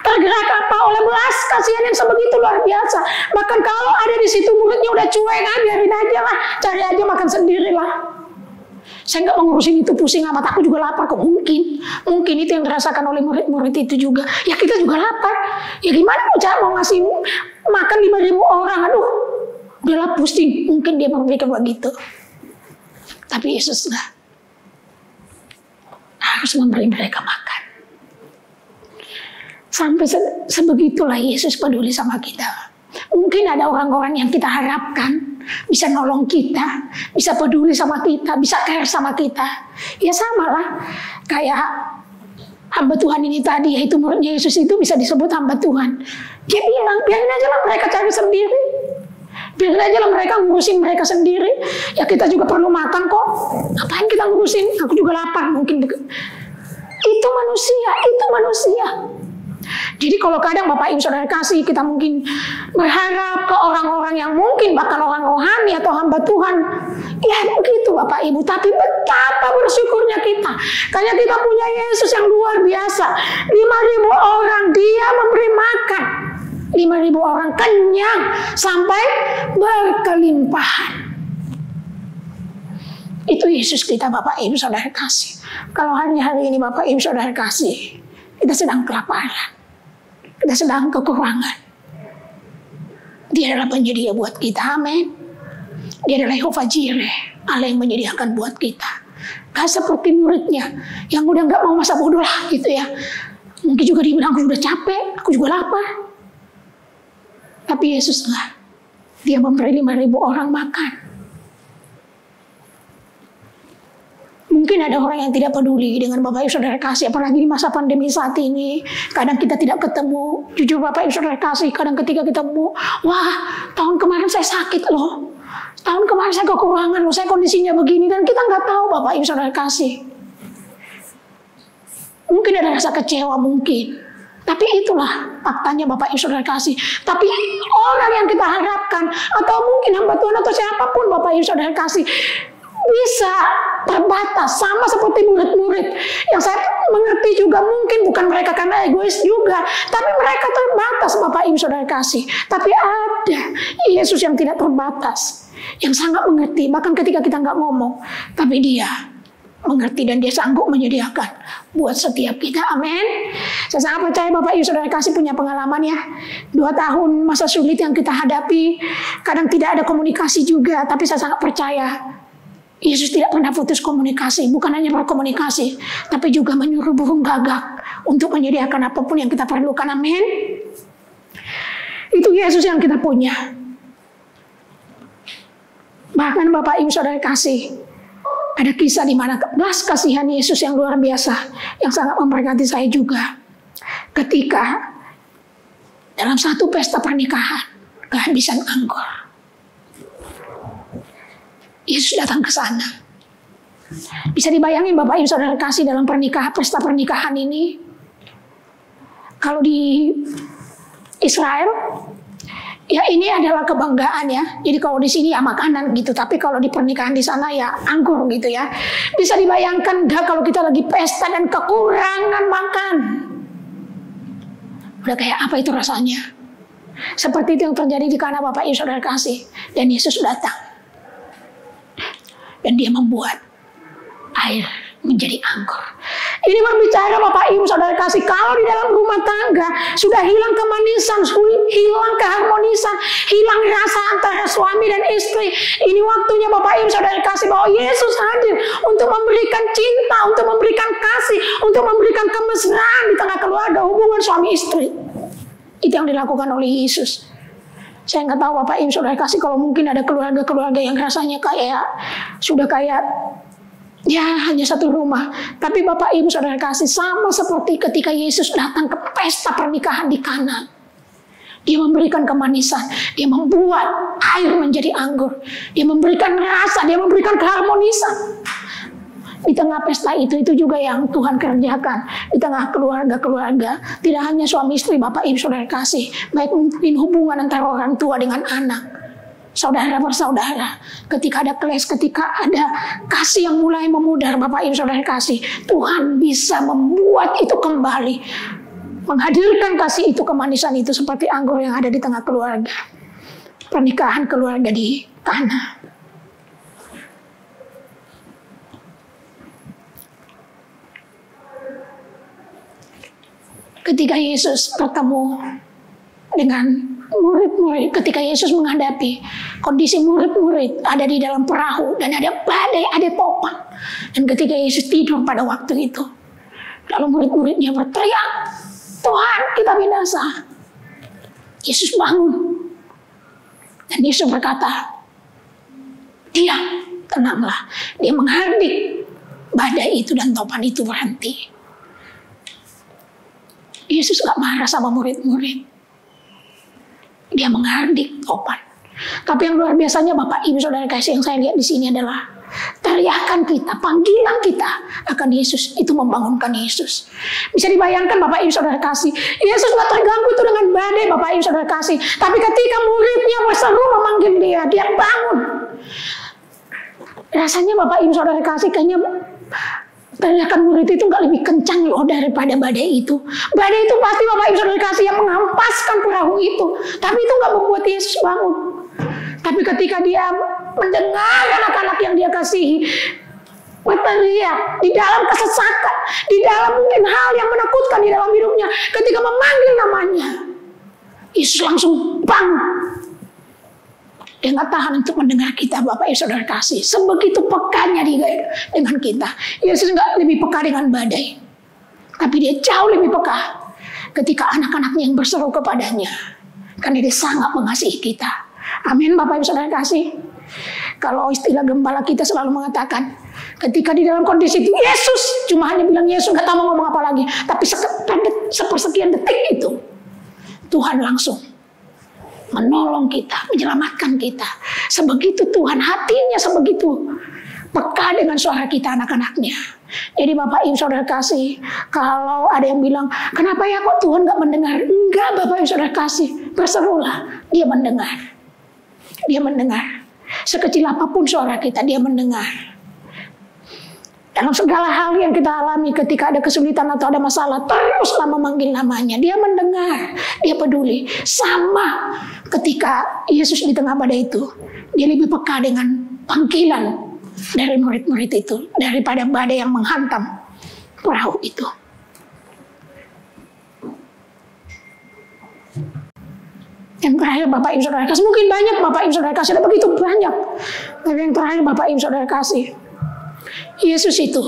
Tergerak apa oleh belas kasihan yang sebegitu luar biasa. Bahkan kalau ada di situ muridnya udah cuek, biarin aja lah, cari aja makan sendiri lah. Saya nggak mengurusin itu, pusing amat, aku juga lapar kok. Mungkin itu yang dirasakan oleh murid-murid itu juga. Ya kita juga lapar. Ya gimana mau ngasih makan 5.000 orang, aduh, udahlah pusing. Mungkin dia berpikir begitu. Tapi Yesus nggak, harus memberi mereka makan. Sampai sebegitulah Yesus peduli sama kita. Mungkin ada orang-orang yang kita harapkan bisa nolong kita, bisa peduli sama kita, bisa care sama kita. Ya samalah kayak hamba Tuhan ini tadi, yaitu muridnya Yesus itu bisa disebut hamba Tuhan. Dia bilang, biarin aja lah mereka cari sendiri. Biarin aja lah mereka ngurusin mereka sendiri. Ya kita juga perlu makan kok. Ngapain kita ngurusin? Aku juga lapar mungkin. Itu manusia. Jadi kalau kadang Bapak Ibu Saudara kasih, kita mungkin berharap ke orang-orang yang mungkin bahkan orang rohani atau hamba Tuhan. Ya begitu Bapak Ibu. Tapi betapa bersyukurnya kita. Karena kita punya Yesus yang luar biasa. 5.000 orang dia memberi makan. 5.000 orang kenyang sampai berkelimpahan. Itu Yesus kita Bapak Ibu Saudara kasih. Kalau hari-hari ini Bapak Ibu Saudara kasih, kita sedang kelaparan. Kita sedang kekurangan. Dia adalah penyedia buat kita. Amin. Dia adalah Yehova Jireh, Allah yang menyediakan buat kita. Gak seperti muridnya yang udah gak mau masa bodoh lah gitu ya. Mungkin juga dibilang aku sudah capek, aku juga lapar. Tapi Yesus enggak. Dia memberi 5.000 orang makan. Mungkin ada orang yang tidak peduli dengan Bapak Ibu Saudara kasih, apalagi di masa pandemi saat ini. Kadang kita tidak ketemu. Jujur Bapak Ibu Saudara kasih, kadang ketika ketemu, wah tahun kemarin saya sakit loh. Tahun kemarin saya kekurangan loh, saya kondisinya begini. Dan kita nggak tahu Bapak Ibu Saudara kasih. Mungkin ada rasa kecewa mungkin. Tapi itulah faktanya Bapak Ibu Saudara kasih. Tapi orang yang kita harapkan, atau mungkin hamba Tuhan atau siapapun Bapak Ibu Saudara kasih, bisa terbatas sama seperti murid-murid yang saya mengerti juga. Mungkin bukan mereka karena egois juga, tapi mereka terbatas Bapak Ibu Saudara kasih. Tapi ada Yesus yang tidak terbatas, yang sangat mengerti bahkan ketika kita nggak ngomong, tapi dia mengerti dan dia sanggup menyediakan buat setiap kita. Amin. Saya sangat percaya Bapak Ibu Saudara kasih punya pengalaman ya. 2 tahun masa sulit yang kita hadapi, kadang tidak ada komunikasi juga, tapi saya sangat percaya Yesus tidak pernah putus komunikasi. Bukan hanya berkomunikasi, tapi juga menyuruh burung gagak untuk menyediakan apapun yang kita perlukan. Amin. Itu Yesus yang kita punya. Bahkan Bapak Ibu Saudara kasih, ada kisah di mana belas kasihan Yesus yang luar biasa, yang sangat memberkati saya juga. Ketika dalam satu pesta pernikahan, kehabisan anggur. Yesus datang ke sana. Bisa dibayangin Bapak Ibu Saudara kasih dalam pesta pernikahan ini, kalau di Israel, ya ini adalah kebanggaan ya. Jadi kalau di sini ya makanan gitu, tapi kalau di pernikahan di sana ya anggur gitu ya. Bisa dibayangkan gak kalau kita lagi pesta dan kekurangan makan? Udah kayak apa itu rasanya? Seperti itu yang terjadi di Kana, Bapak Ibu Saudara kasih. Dan Yesus datang. Dan dia membuat air menjadi anggur. Ini berbicara Bapak Ibu Saudara kasih, kalau di dalam rumah tangga sudah hilang kemanisan, hilang keharmonisan, hilang rasa antara suami dan istri. Ini waktunya Bapak Ibu Saudara kasih bahwa Yesus hadir untuk memberikan cinta, untuk memberikan kasih, untuk memberikan kemesraan di tengah keluarga, hubungan suami istri. Itu yang dilakukan oleh Yesus. Saya nggak tahu Bapak Ibu Saudara kasih, kalau mungkin ada keluarga-keluarga yang rasanya kayak sudah kayak ya hanya satu rumah. Tapi Bapak Ibu Saudara kasih, sama seperti ketika Yesus datang ke pesta pernikahan di Kana. Dia memberikan kemanisan, dia membuat air menjadi anggur, dia memberikan rasa, dia memberikan keharmonisan. Di tengah pesta itu juga yang Tuhan kerjakan. Di tengah keluarga-keluarga, tidak hanya suami istri Bapak Ibu Saudara kasih, baik mungkin hubungan antara orang tua dengan anak, saudara bersaudara, ketika ada clash, ketika ada kasih yang mulai memudar Bapak Ibu Saudara kasih, Tuhan bisa membuat itu kembali, menghadirkan kasih itu, kemanisan itu seperti anggur yang ada di tengah keluarga. Pernikahan keluarga di Kana. Ketika Yesus bertemu dengan murid-murid, ketika Yesus menghadapi kondisi murid-murid ada di dalam perahu dan ada badai, ada topan, dan ketika Yesus tidur pada waktu itu, lalu murid-muridnya berteriak, Tuhan, kita binasa. Yesus bangun dan Yesus berkata, diam, tenanglah. Dia menghardik badai itu dan topan itu berhenti. Yesus gak marah sama murid-murid. Dia menghardik topan. Tapi yang luar biasanya Bapak Ibu Saudara kasih, yang saya lihat di sini adalah teriakan kita, panggilan kita akan Yesus itu membangunkan Yesus. Bisa dibayangkan Bapak Ibu Saudara kasih, Yesus gak terganggu itu dengan badai Bapak Ibu Saudara kasih. Tapi ketika muridnya berseru memanggil dia, dia bangun. Rasanya Bapak Ibu Saudara kasih kayaknya teriakan murid itu nggak lebih kencang loh daripada badai itu. Badai itu pasti Bapak Ibu Saudara kasih yang mengampaskan perahu itu. Tapi itu nggak membuat Yesus bangun. Tapi ketika dia mendengar anak-anak yang dia kasihi berteriak di dalam kesesakan, di dalam mungkin hal yang menakutkan di dalam hidupnya, ketika memanggil namanya, Yesus langsung bangun. Dia nggak tahan untuk mendengar kita Bapak Ibu Saudara kasih. Sebegitu pekanya dia dengan kita. Yesus nggak lebih peka dengan badai, tapi dia jauh lebih peka ketika anak-anaknya yang berseru kepadanya, karena dia sangat mengasihi kita. Amin Bapak Ibu Saudara kasih. Kalau istilah gembala kita selalu mengatakan, ketika di dalam kondisi itu Yesus, cuma hanya bilang Yesus, nggak tahu mau ngomong apa lagi, tapi sepersekian detik itu Tuhan langsung menolong kita, menyelamatkan kita. Sebegitu Tuhan, hatinya sebegitu peka dengan suara kita anak-anaknya. Jadi Bapak Ibu Saudara kasih, kalau ada yang bilang, kenapa ya kok Tuhan gak mendengar? Enggak Bapak Ibu Saudara kasih, berserulah, dia mendengar. Dia mendengar. Sekecil apapun suara kita, dia mendengar. Dalam segala hal yang kita alami, ketika ada kesulitan atau ada masalah, teruslah memanggil namanya. Dia mendengar, dia peduli. Sama ketika Yesus di tengah badai itu, dia lebih peka dengan panggilan dari murid-murid itu daripada badai yang menghantam perahu itu. Yang terakhir Bapak Ibu Saudara kasih, mungkin banyak Bapak Ibu Saudara kasih, ada begitu banyak. Tapi yang terakhir Bapak Ibu Saudara kasih, Yesus itu,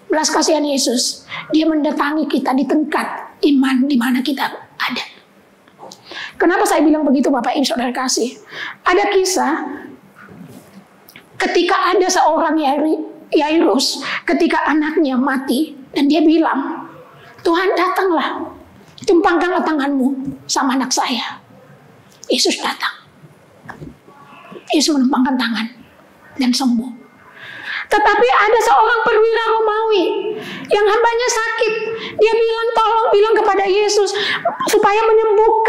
belas kasihan Yesus, dia mendatangi kita di tingkat iman di mana kita ada. Kenapa saya bilang begitu Bapak Ibu Saudara kasih? Ada kisah ketika ada seorang Yairus, ketika anaknya mati, dan dia bilang, Tuhan datanglah, tumpangkanlah tanganmu sama anak saya. Yesus datang. Yesus menumpangkan tangan dan sembuh. Tetapi ada seorang perwira Romawi yang hambanya sakit. Dia bilang kepada Yesus supaya menyembuhkan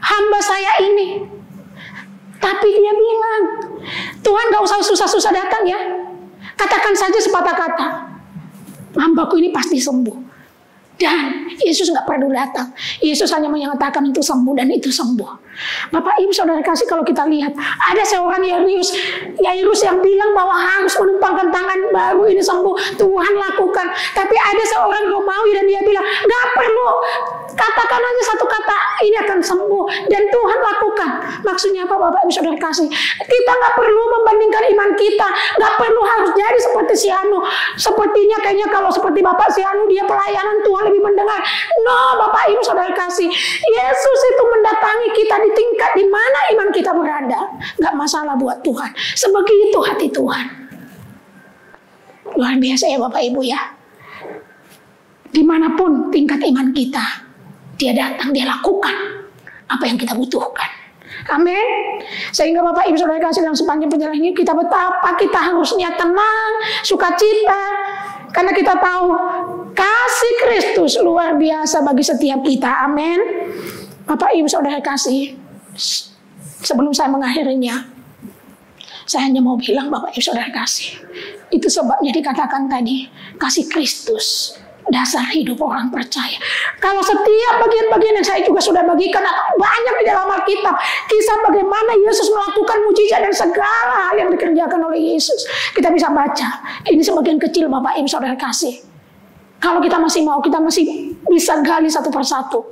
hamba saya ini. Tapi dia bilang, Tuhan gak usah susah-susah datang ya. Katakan saja sepatah kata, hambaku ini pasti sembuh. Dan Yesus gak perlu datang. Yesus hanya menyatakan itu sembuh dan itu sembuh. Bapak Ibu Saudara kasih, kalau kita lihat, ada seorang Yairus yang bilang bahwa harus menumpangkan tangan baru ini sembuh. Tuhan lakukan. Tapi ada seorang Romawi dan dia bilang, gak perlu. Katakan aja satu kata, ini akan sembuh. Dan Tuhan lakukan. Maksudnya apa Bapak Ibu Saudara kasih? Kita gak perlu membandingkan iman kita. Gak perlu harus jadi seperti si Anu. Sepertinya kayaknya kalau seperti Bapak si Anu, dia pelayanan Tuhan lebih mendengar. No, Bapak Ibu Saudara kasih, Yesus itu mendatangi kita di tingkat di mana iman kita berada. Gak masalah buat Tuhan. Sebegitu hati Tuhan. Luar biasa ya Bapak Ibu ya. Dimanapun tingkat iman kita, dia datang, dia lakukan apa yang kita butuhkan. Amin. Sehingga Bapak Ibu Saudara kasih, dalam sepanjang perjalanan ini kita betapa kita harusnya tenang, sukacita, karena kita tahu kasih Kristus luar biasa bagi setiap kita. Amin. Bapak Ibu Saudara kasih, sebelum saya mengakhirinya, saya hanya mau bilang Bapak Ibu Saudara kasih, itu sebabnya dikatakan tadi, kasih Kristus dasar hidup orang percaya. Kalau setiap bagian-bagian yang saya juga sudah bagikan banyak di dalam Alkitab, kisah bagaimana Yesus melakukan mujizat dan segala hal yang dikerjakan oleh Yesus, kita bisa baca. Ini sebagian kecil Bapak Ibu Saudara kasih. Kalau kita masih mau, kita masih bisa gali satu persatu.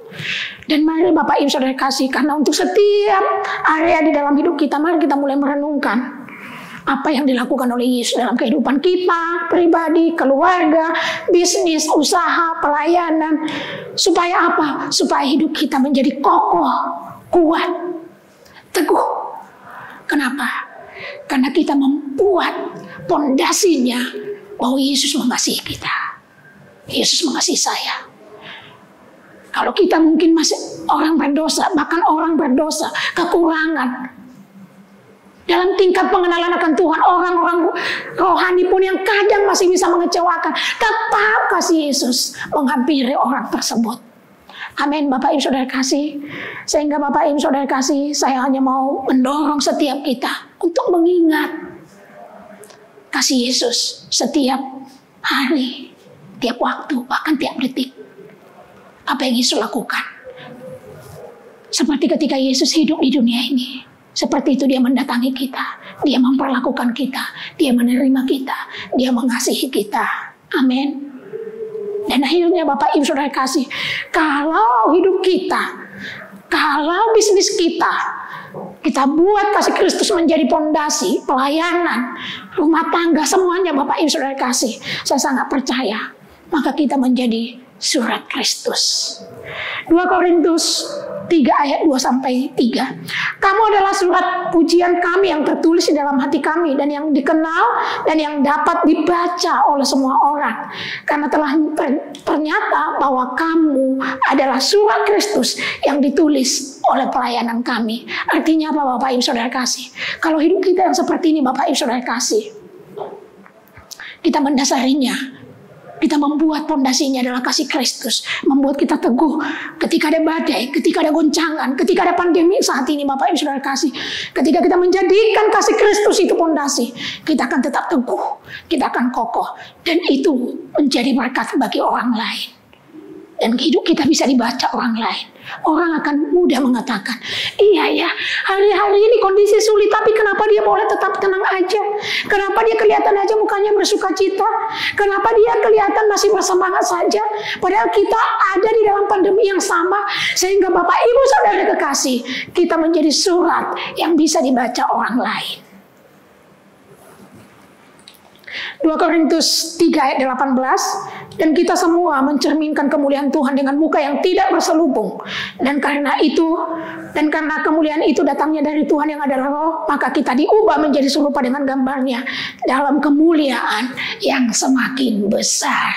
Dan mari Bapak Ibu Saudara kasih, karena untuk setiap area di dalam hidup kita, mari kita mulai merenungkan apa yang dilakukan oleh Yesus dalam kehidupan kita, pribadi, keluarga, bisnis, usaha, pelayanan. Supaya apa? Supaya hidup kita menjadi kokoh, kuat, teguh. Kenapa? Karena kita membuat pondasinya bahwa Yesus mengasihi kita. Yesus mengasihi saya. Kalau kita mungkin masih orang berdosa, bahkan orang berdosa, kekurangan, dalam tingkat pengenalan akan Tuhan, orang-orang rohani pun yang kadang masih bisa mengecewakan, tetap kasih Yesus menghampiri orang tersebut. Amin Bapak Ibu Saudara kasih. Sehingga Bapak Ibu Saudara kasih, saya hanya mau mendorong setiap kita untuk mengingat kasih Yesus setiap hari, tiap waktu, bahkan tiap detik. Apa yang Yesus lakukan. Seperti ketika Yesus hidup di dunia ini, seperti itu dia mendatangi kita, dia memperlakukan kita, dia menerima kita, dia mengasihi kita. Amin. Dan akhirnya Bapak Ibu Saudara kasih, kalau hidup kita, kalau bisnis kita buat kasih Kristus menjadi pondasi, pelayanan, rumah tangga, semuanya Bapak Ibu Saudara kasih, saya sangat percaya, maka kita menjadi surat Kristus. 2 Korintus 3 ayat 2-3. Kamu adalah surat pujian kami yang tertulis di dalam hati kami dan yang dikenal dan yang dapat dibaca oleh semua orang. Karena telah ternyata bahwa kamu adalah surat Kristus yang ditulis oleh pelayanan kami. Artinya apa Bapak Ibu Saudara kasih? Kalau hidup kita yang seperti ini Bapak Ibu Saudara kasih, kita mendasarinya, kita membuat pondasinya adalah kasih Kristus. Membuat kita teguh ketika ada badai, ketika ada goncangan, ketika ada pandemi saat ini Bapak Ibu Saudara kasih. Ketika kita menjadikan kasih Kristus itu pondasi, kita akan tetap teguh, kita akan kokoh. Dan itu menjadi berkat bagi orang lain. Dan hidup kita bisa dibaca orang lain. Orang akan mudah mengatakan, iya ya, hari-hari ini kondisi sulit, tapi kenapa dia boleh tetap tenang aja? Kenapa dia kelihatan aja mukanya bersuka cita? Kenapa dia kelihatan masih bersemangat saja? Padahal kita ada di dalam pandemi yang sama. Sehingga Bapak Ibu Saudara kekasih, kita menjadi surat yang bisa dibaca orang lain. 2 Korintus 3 ayat 18, dan kita semua mencerminkan kemuliaan Tuhan dengan muka yang tidak berselubung. Dan karena kemuliaan itu datangnya dari Tuhan yang adalah Roh, maka kita diubah menjadi serupa dengan gambarnya dalam kemuliaan yang semakin besar.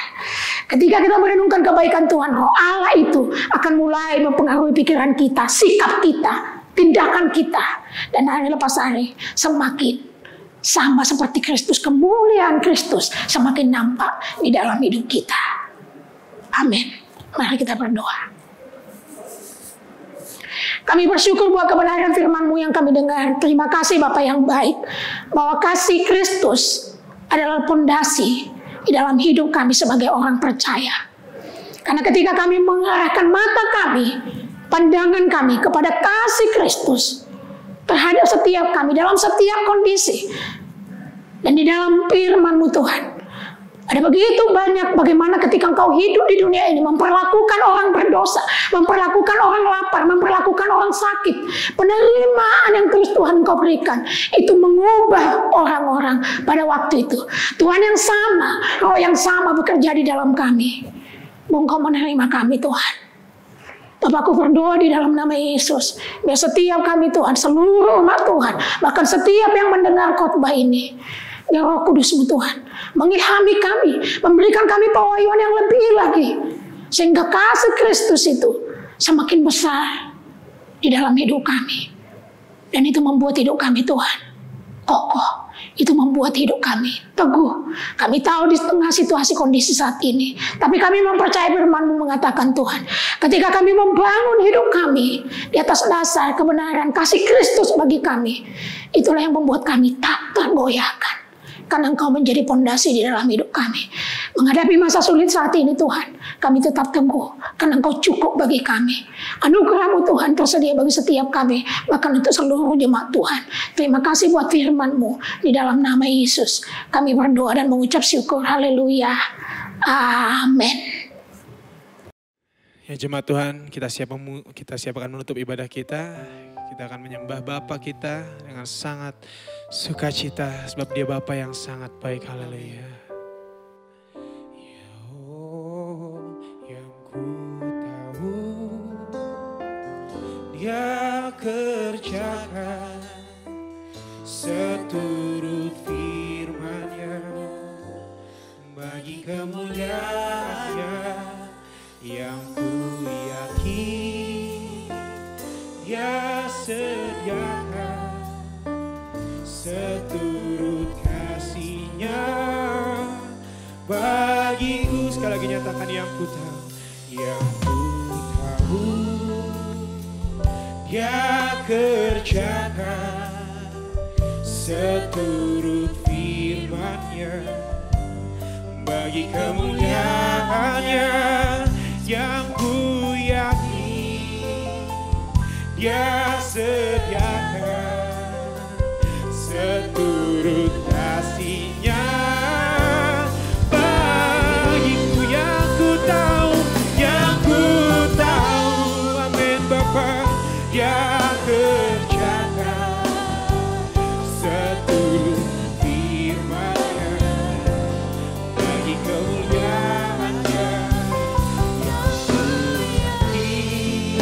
Ketika kita merenungkan kebaikan Tuhan, Roh Allah itu akan mulai mempengaruhi pikiran kita, sikap kita, tindakan kita. Dan hari lepas hari semakin sama seperti Kristus, kemuliaan Kristus semakin nampak di dalam hidup kita. Amin. Mari kita berdoa. Kami bersyukur buat kebenaran firman-Mu yang kami dengar. Terima kasih Bapa yang baik, bahwa kasih Kristus adalah pondasi di dalam hidup kami sebagai orang percaya. Karena ketika kami mengarahkan mata kami, pandangan kami kepada kasih Kristus terhadap setiap kami dalam setiap kondisi, dan di dalam firman-Mu Tuhan, ada begitu banyak bagaimana ketika Engkau hidup di dunia ini memperlakukan orang berdosa, memperlakukan orang lapar, memperlakukan orang sakit. Penerimaan yang terus Tuhan Engkau berikan itu mengubah orang-orang pada waktu itu. Tuhan yang sama, Roh yang sama bekerja di dalam kami. Engkau menerima kami Tuhan. Bapakku berdoa di dalam nama Yesus, biar setiap kami Tuhan, seluruh umat Tuhan, bahkan setiap yang mendengar khotbah ini, biar Roh Kudus-Mu Tuhan mengilhami kami, memberikan kami pewahyuan yang lebih lagi, sehingga kasih Kristus itu semakin besar di dalam hidup kami. Dan itu membuat hidup kami Tuhan kokoh. Itu membuat hidup kami teguh. Kami tahu di tengah situasi kondisi saat ini, tapi kami mempercayai firman-Mu mengatakan Tuhan, ketika kami membangun hidup kami di atas dasar kebenaran kasih Kristus bagi kami, itulah yang membuat kami tak tergoyahkan. Karena Engkau menjadi pondasi di dalam hidup kami. Menghadapi masa sulit saat ini Tuhan, kami tetap teguh karena Engkau cukup bagi kami. Anugerah-Mu Tuhan tersedia bagi setiap kami, bahkan untuk seluruh jemaat Tuhan. Terima kasih buat firman-Mu. Di dalam nama Yesus kami berdoa dan mengucap syukur. Haleluya. Amin. Ya jemaat Tuhan, kita siap akan menutup ibadah kita. Kita akan menyembah Bapa kita dengan sangat sukacita sebab Dia Bapa yang sangat baik. Haleluya. Ya oh, yang ku tahu Dia kerjakan seturut firman-Nya bagi kemuliaan-Nya yang ku yakin. Dia sediakan seturut kasih-Nya bagiku. Sekali lagi nyatakan yang ku tahu, yang ku tahu Dia kerjakan seturut firman-Nya bagi kemuliaan-Nya yang ku yakin. Dia sediakan seturut kasih-Nya bagiku. Yang ku tahu, yang ku tahu, amin Bapa, Dia kerjakan seturut firman-Nya bagi kemuliaan-Nya yang ku yakin.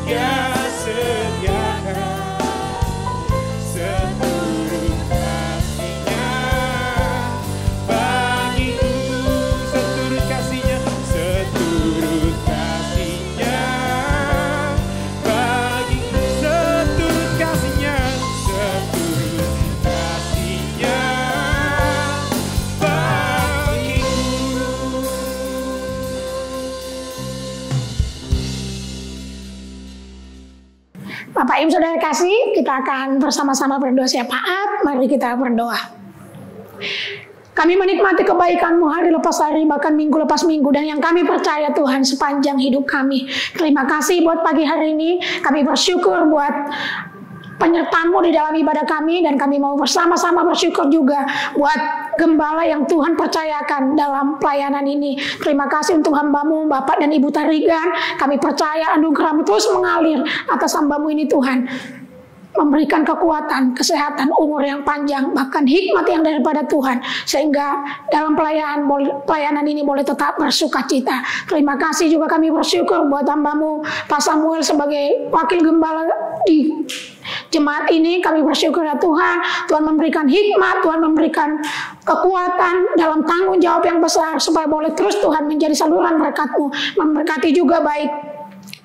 Dia sediakan seturut kasih-Nya bagiku. Seturut kasih-Nya, seturut kasih-Nya bagiku. Seturut kasih-Nya, seturut kasih-Nya bagiku. Bapak Ibu Saudara kasih, kita akan bersama-sama berdoa syafaat. Mari kita berdoa. Kami menikmati kebaikan-Mu hari lepas hari, bahkan minggu lepas minggu, dan yang kami percaya Tuhan sepanjang hidup kami. Terima kasih buat pagi hari ini. Kami bersyukur buat penyertaan-Mu di dalam ibadah kami, dan kami mau bersama-sama bersyukur juga buat gembala yang Tuhan percayakan dalam pelayanan ini. Terima kasih untuk hamba-Mu, Bapak dan Ibu Tarigan. Kami percaya anugerah-Mu terus mengalir atas hamba-Mu ini Tuhan. Memberikan kekuatan, kesehatan, umur yang panjang, bahkan hikmat yang daripada Tuhan, sehingga dalam pelayanan ini boleh tetap bersukacita. Terima kasih juga kami bersyukur buat hamba-Mu Pak Samuel sebagai wakil gembala di jemaat ini. Kami bersyukur ya Tuhan, Tuhan memberikan hikmat, Tuhan memberikan kekuatan dalam tanggung jawab yang besar, supaya boleh terus Tuhan menjadi saluran berkat-Mu, memberkati juga baik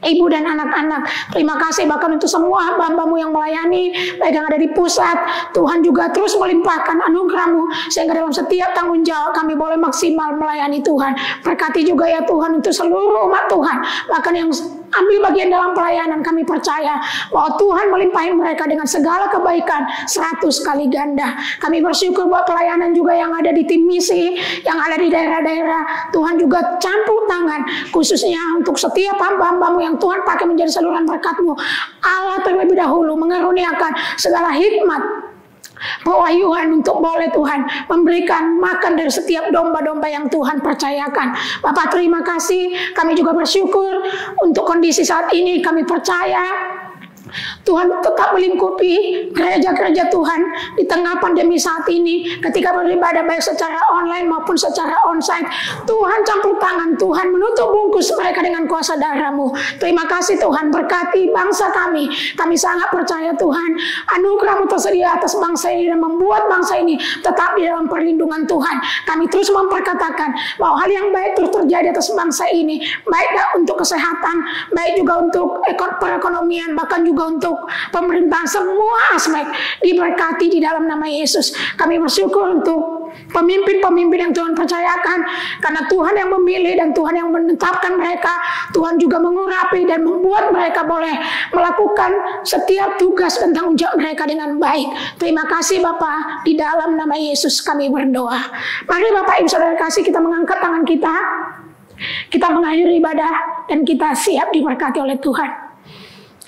ibu dan anak-anak. Terima kasih bahkan untuk semua hamba-hamba-Mu yang melayani, baik yang ada di pusat. Tuhan juga terus melimpahkan anugerah-Mu, sehingga dalam setiap tanggung jawab kami boleh maksimal melayani Tuhan. Berkati juga ya Tuhan untuk seluruh umat Tuhan, bahkan yang ambil bagian dalam pelayanan, kami percaya bahwa Tuhan melimpahi mereka dengan segala kebaikan 100 kali ganda. Kami bersyukur buat pelayanan juga yang ada di tim misi, yang ada di daerah-daerah. Tuhan juga campur tangan, khususnya untuk setiap hamba-hambamu yang Tuhan pakai menjadi saluran berkat-Mu. Allah terlebih dahulu mengaruniakan segala hikmat, pewahyuan untuk boleh Tuhan memberikan makan dari setiap domba-domba yang Tuhan percayakan. Bapak terima kasih, kami juga bersyukur untuk kondisi saat ini. Kami percaya Tuhan tetap melingkupi gereja-gereja Tuhan di tengah pandemi saat ini, ketika beribadah baik secara online maupun secara onsite. Tuhan campur tangan, Tuhan menutup bungkus mereka dengan kuasa darah-Mu. Terima kasih Tuhan, berkati bangsa kami. Kami sangat percaya Tuhan, anugerah-Mu tersedia atas bangsa ini dan membuat bangsa ini tetap di dalam perlindungan Tuhan. Kami terus memperkatakan bahwa hal yang baik terus terjadi atas bangsa ini, baik untuk kesehatan, baik juga untuk perekonomian, bahkan juga untuk pemerintahan. Semua aspek diberkati di dalam nama Yesus. Kami bersyukur untuk pemimpin-pemimpin yang Tuhan percayakan, karena Tuhan yang memilih dan Tuhan yang menetapkan mereka. Tuhan juga mengurapi dan membuat mereka boleh melakukan setiap tugas dan tanggung jawab mereka dengan baik. Terima kasih Bapa, di dalam nama Yesus kami berdoa. Mari Bapak Ibu Saudara kasih, kita mengangkat tangan kita. Kita mengakhiri ibadah dan kita siap diberkati oleh Tuhan.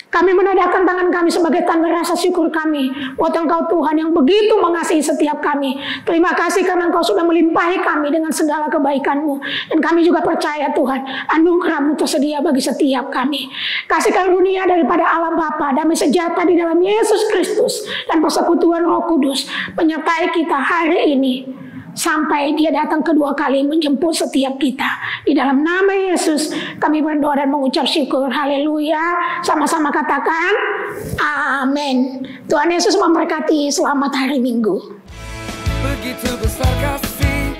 Kami menadahkan tangan kami sebagai tanda rasa syukur kami buat Engkau Tuhan yang begitu mengasihi setiap kami. Terima kasih karena Engkau sudah melimpahi kami dengan segala kebaikan-Mu. Dan kami juga percaya Tuhan, anugerah-Mu tersedia bagi setiap kami. Kasih karunia daripada Allah Bapa, damai sejahtera di dalam Yesus Kristus, dan persekutuan Roh Kudus menyertai kita hari ini sampai Dia datang kedua kali menjemput setiap kita. Di dalam nama Yesus kami berdoa dan mengucap syukur. Haleluya. Sama-sama katakan amin. Tuhan Yesus memberkati. Selamat hari Minggu. Begitu besar kasih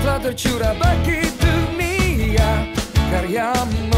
telah tercurah bagi dunia, karya-Mu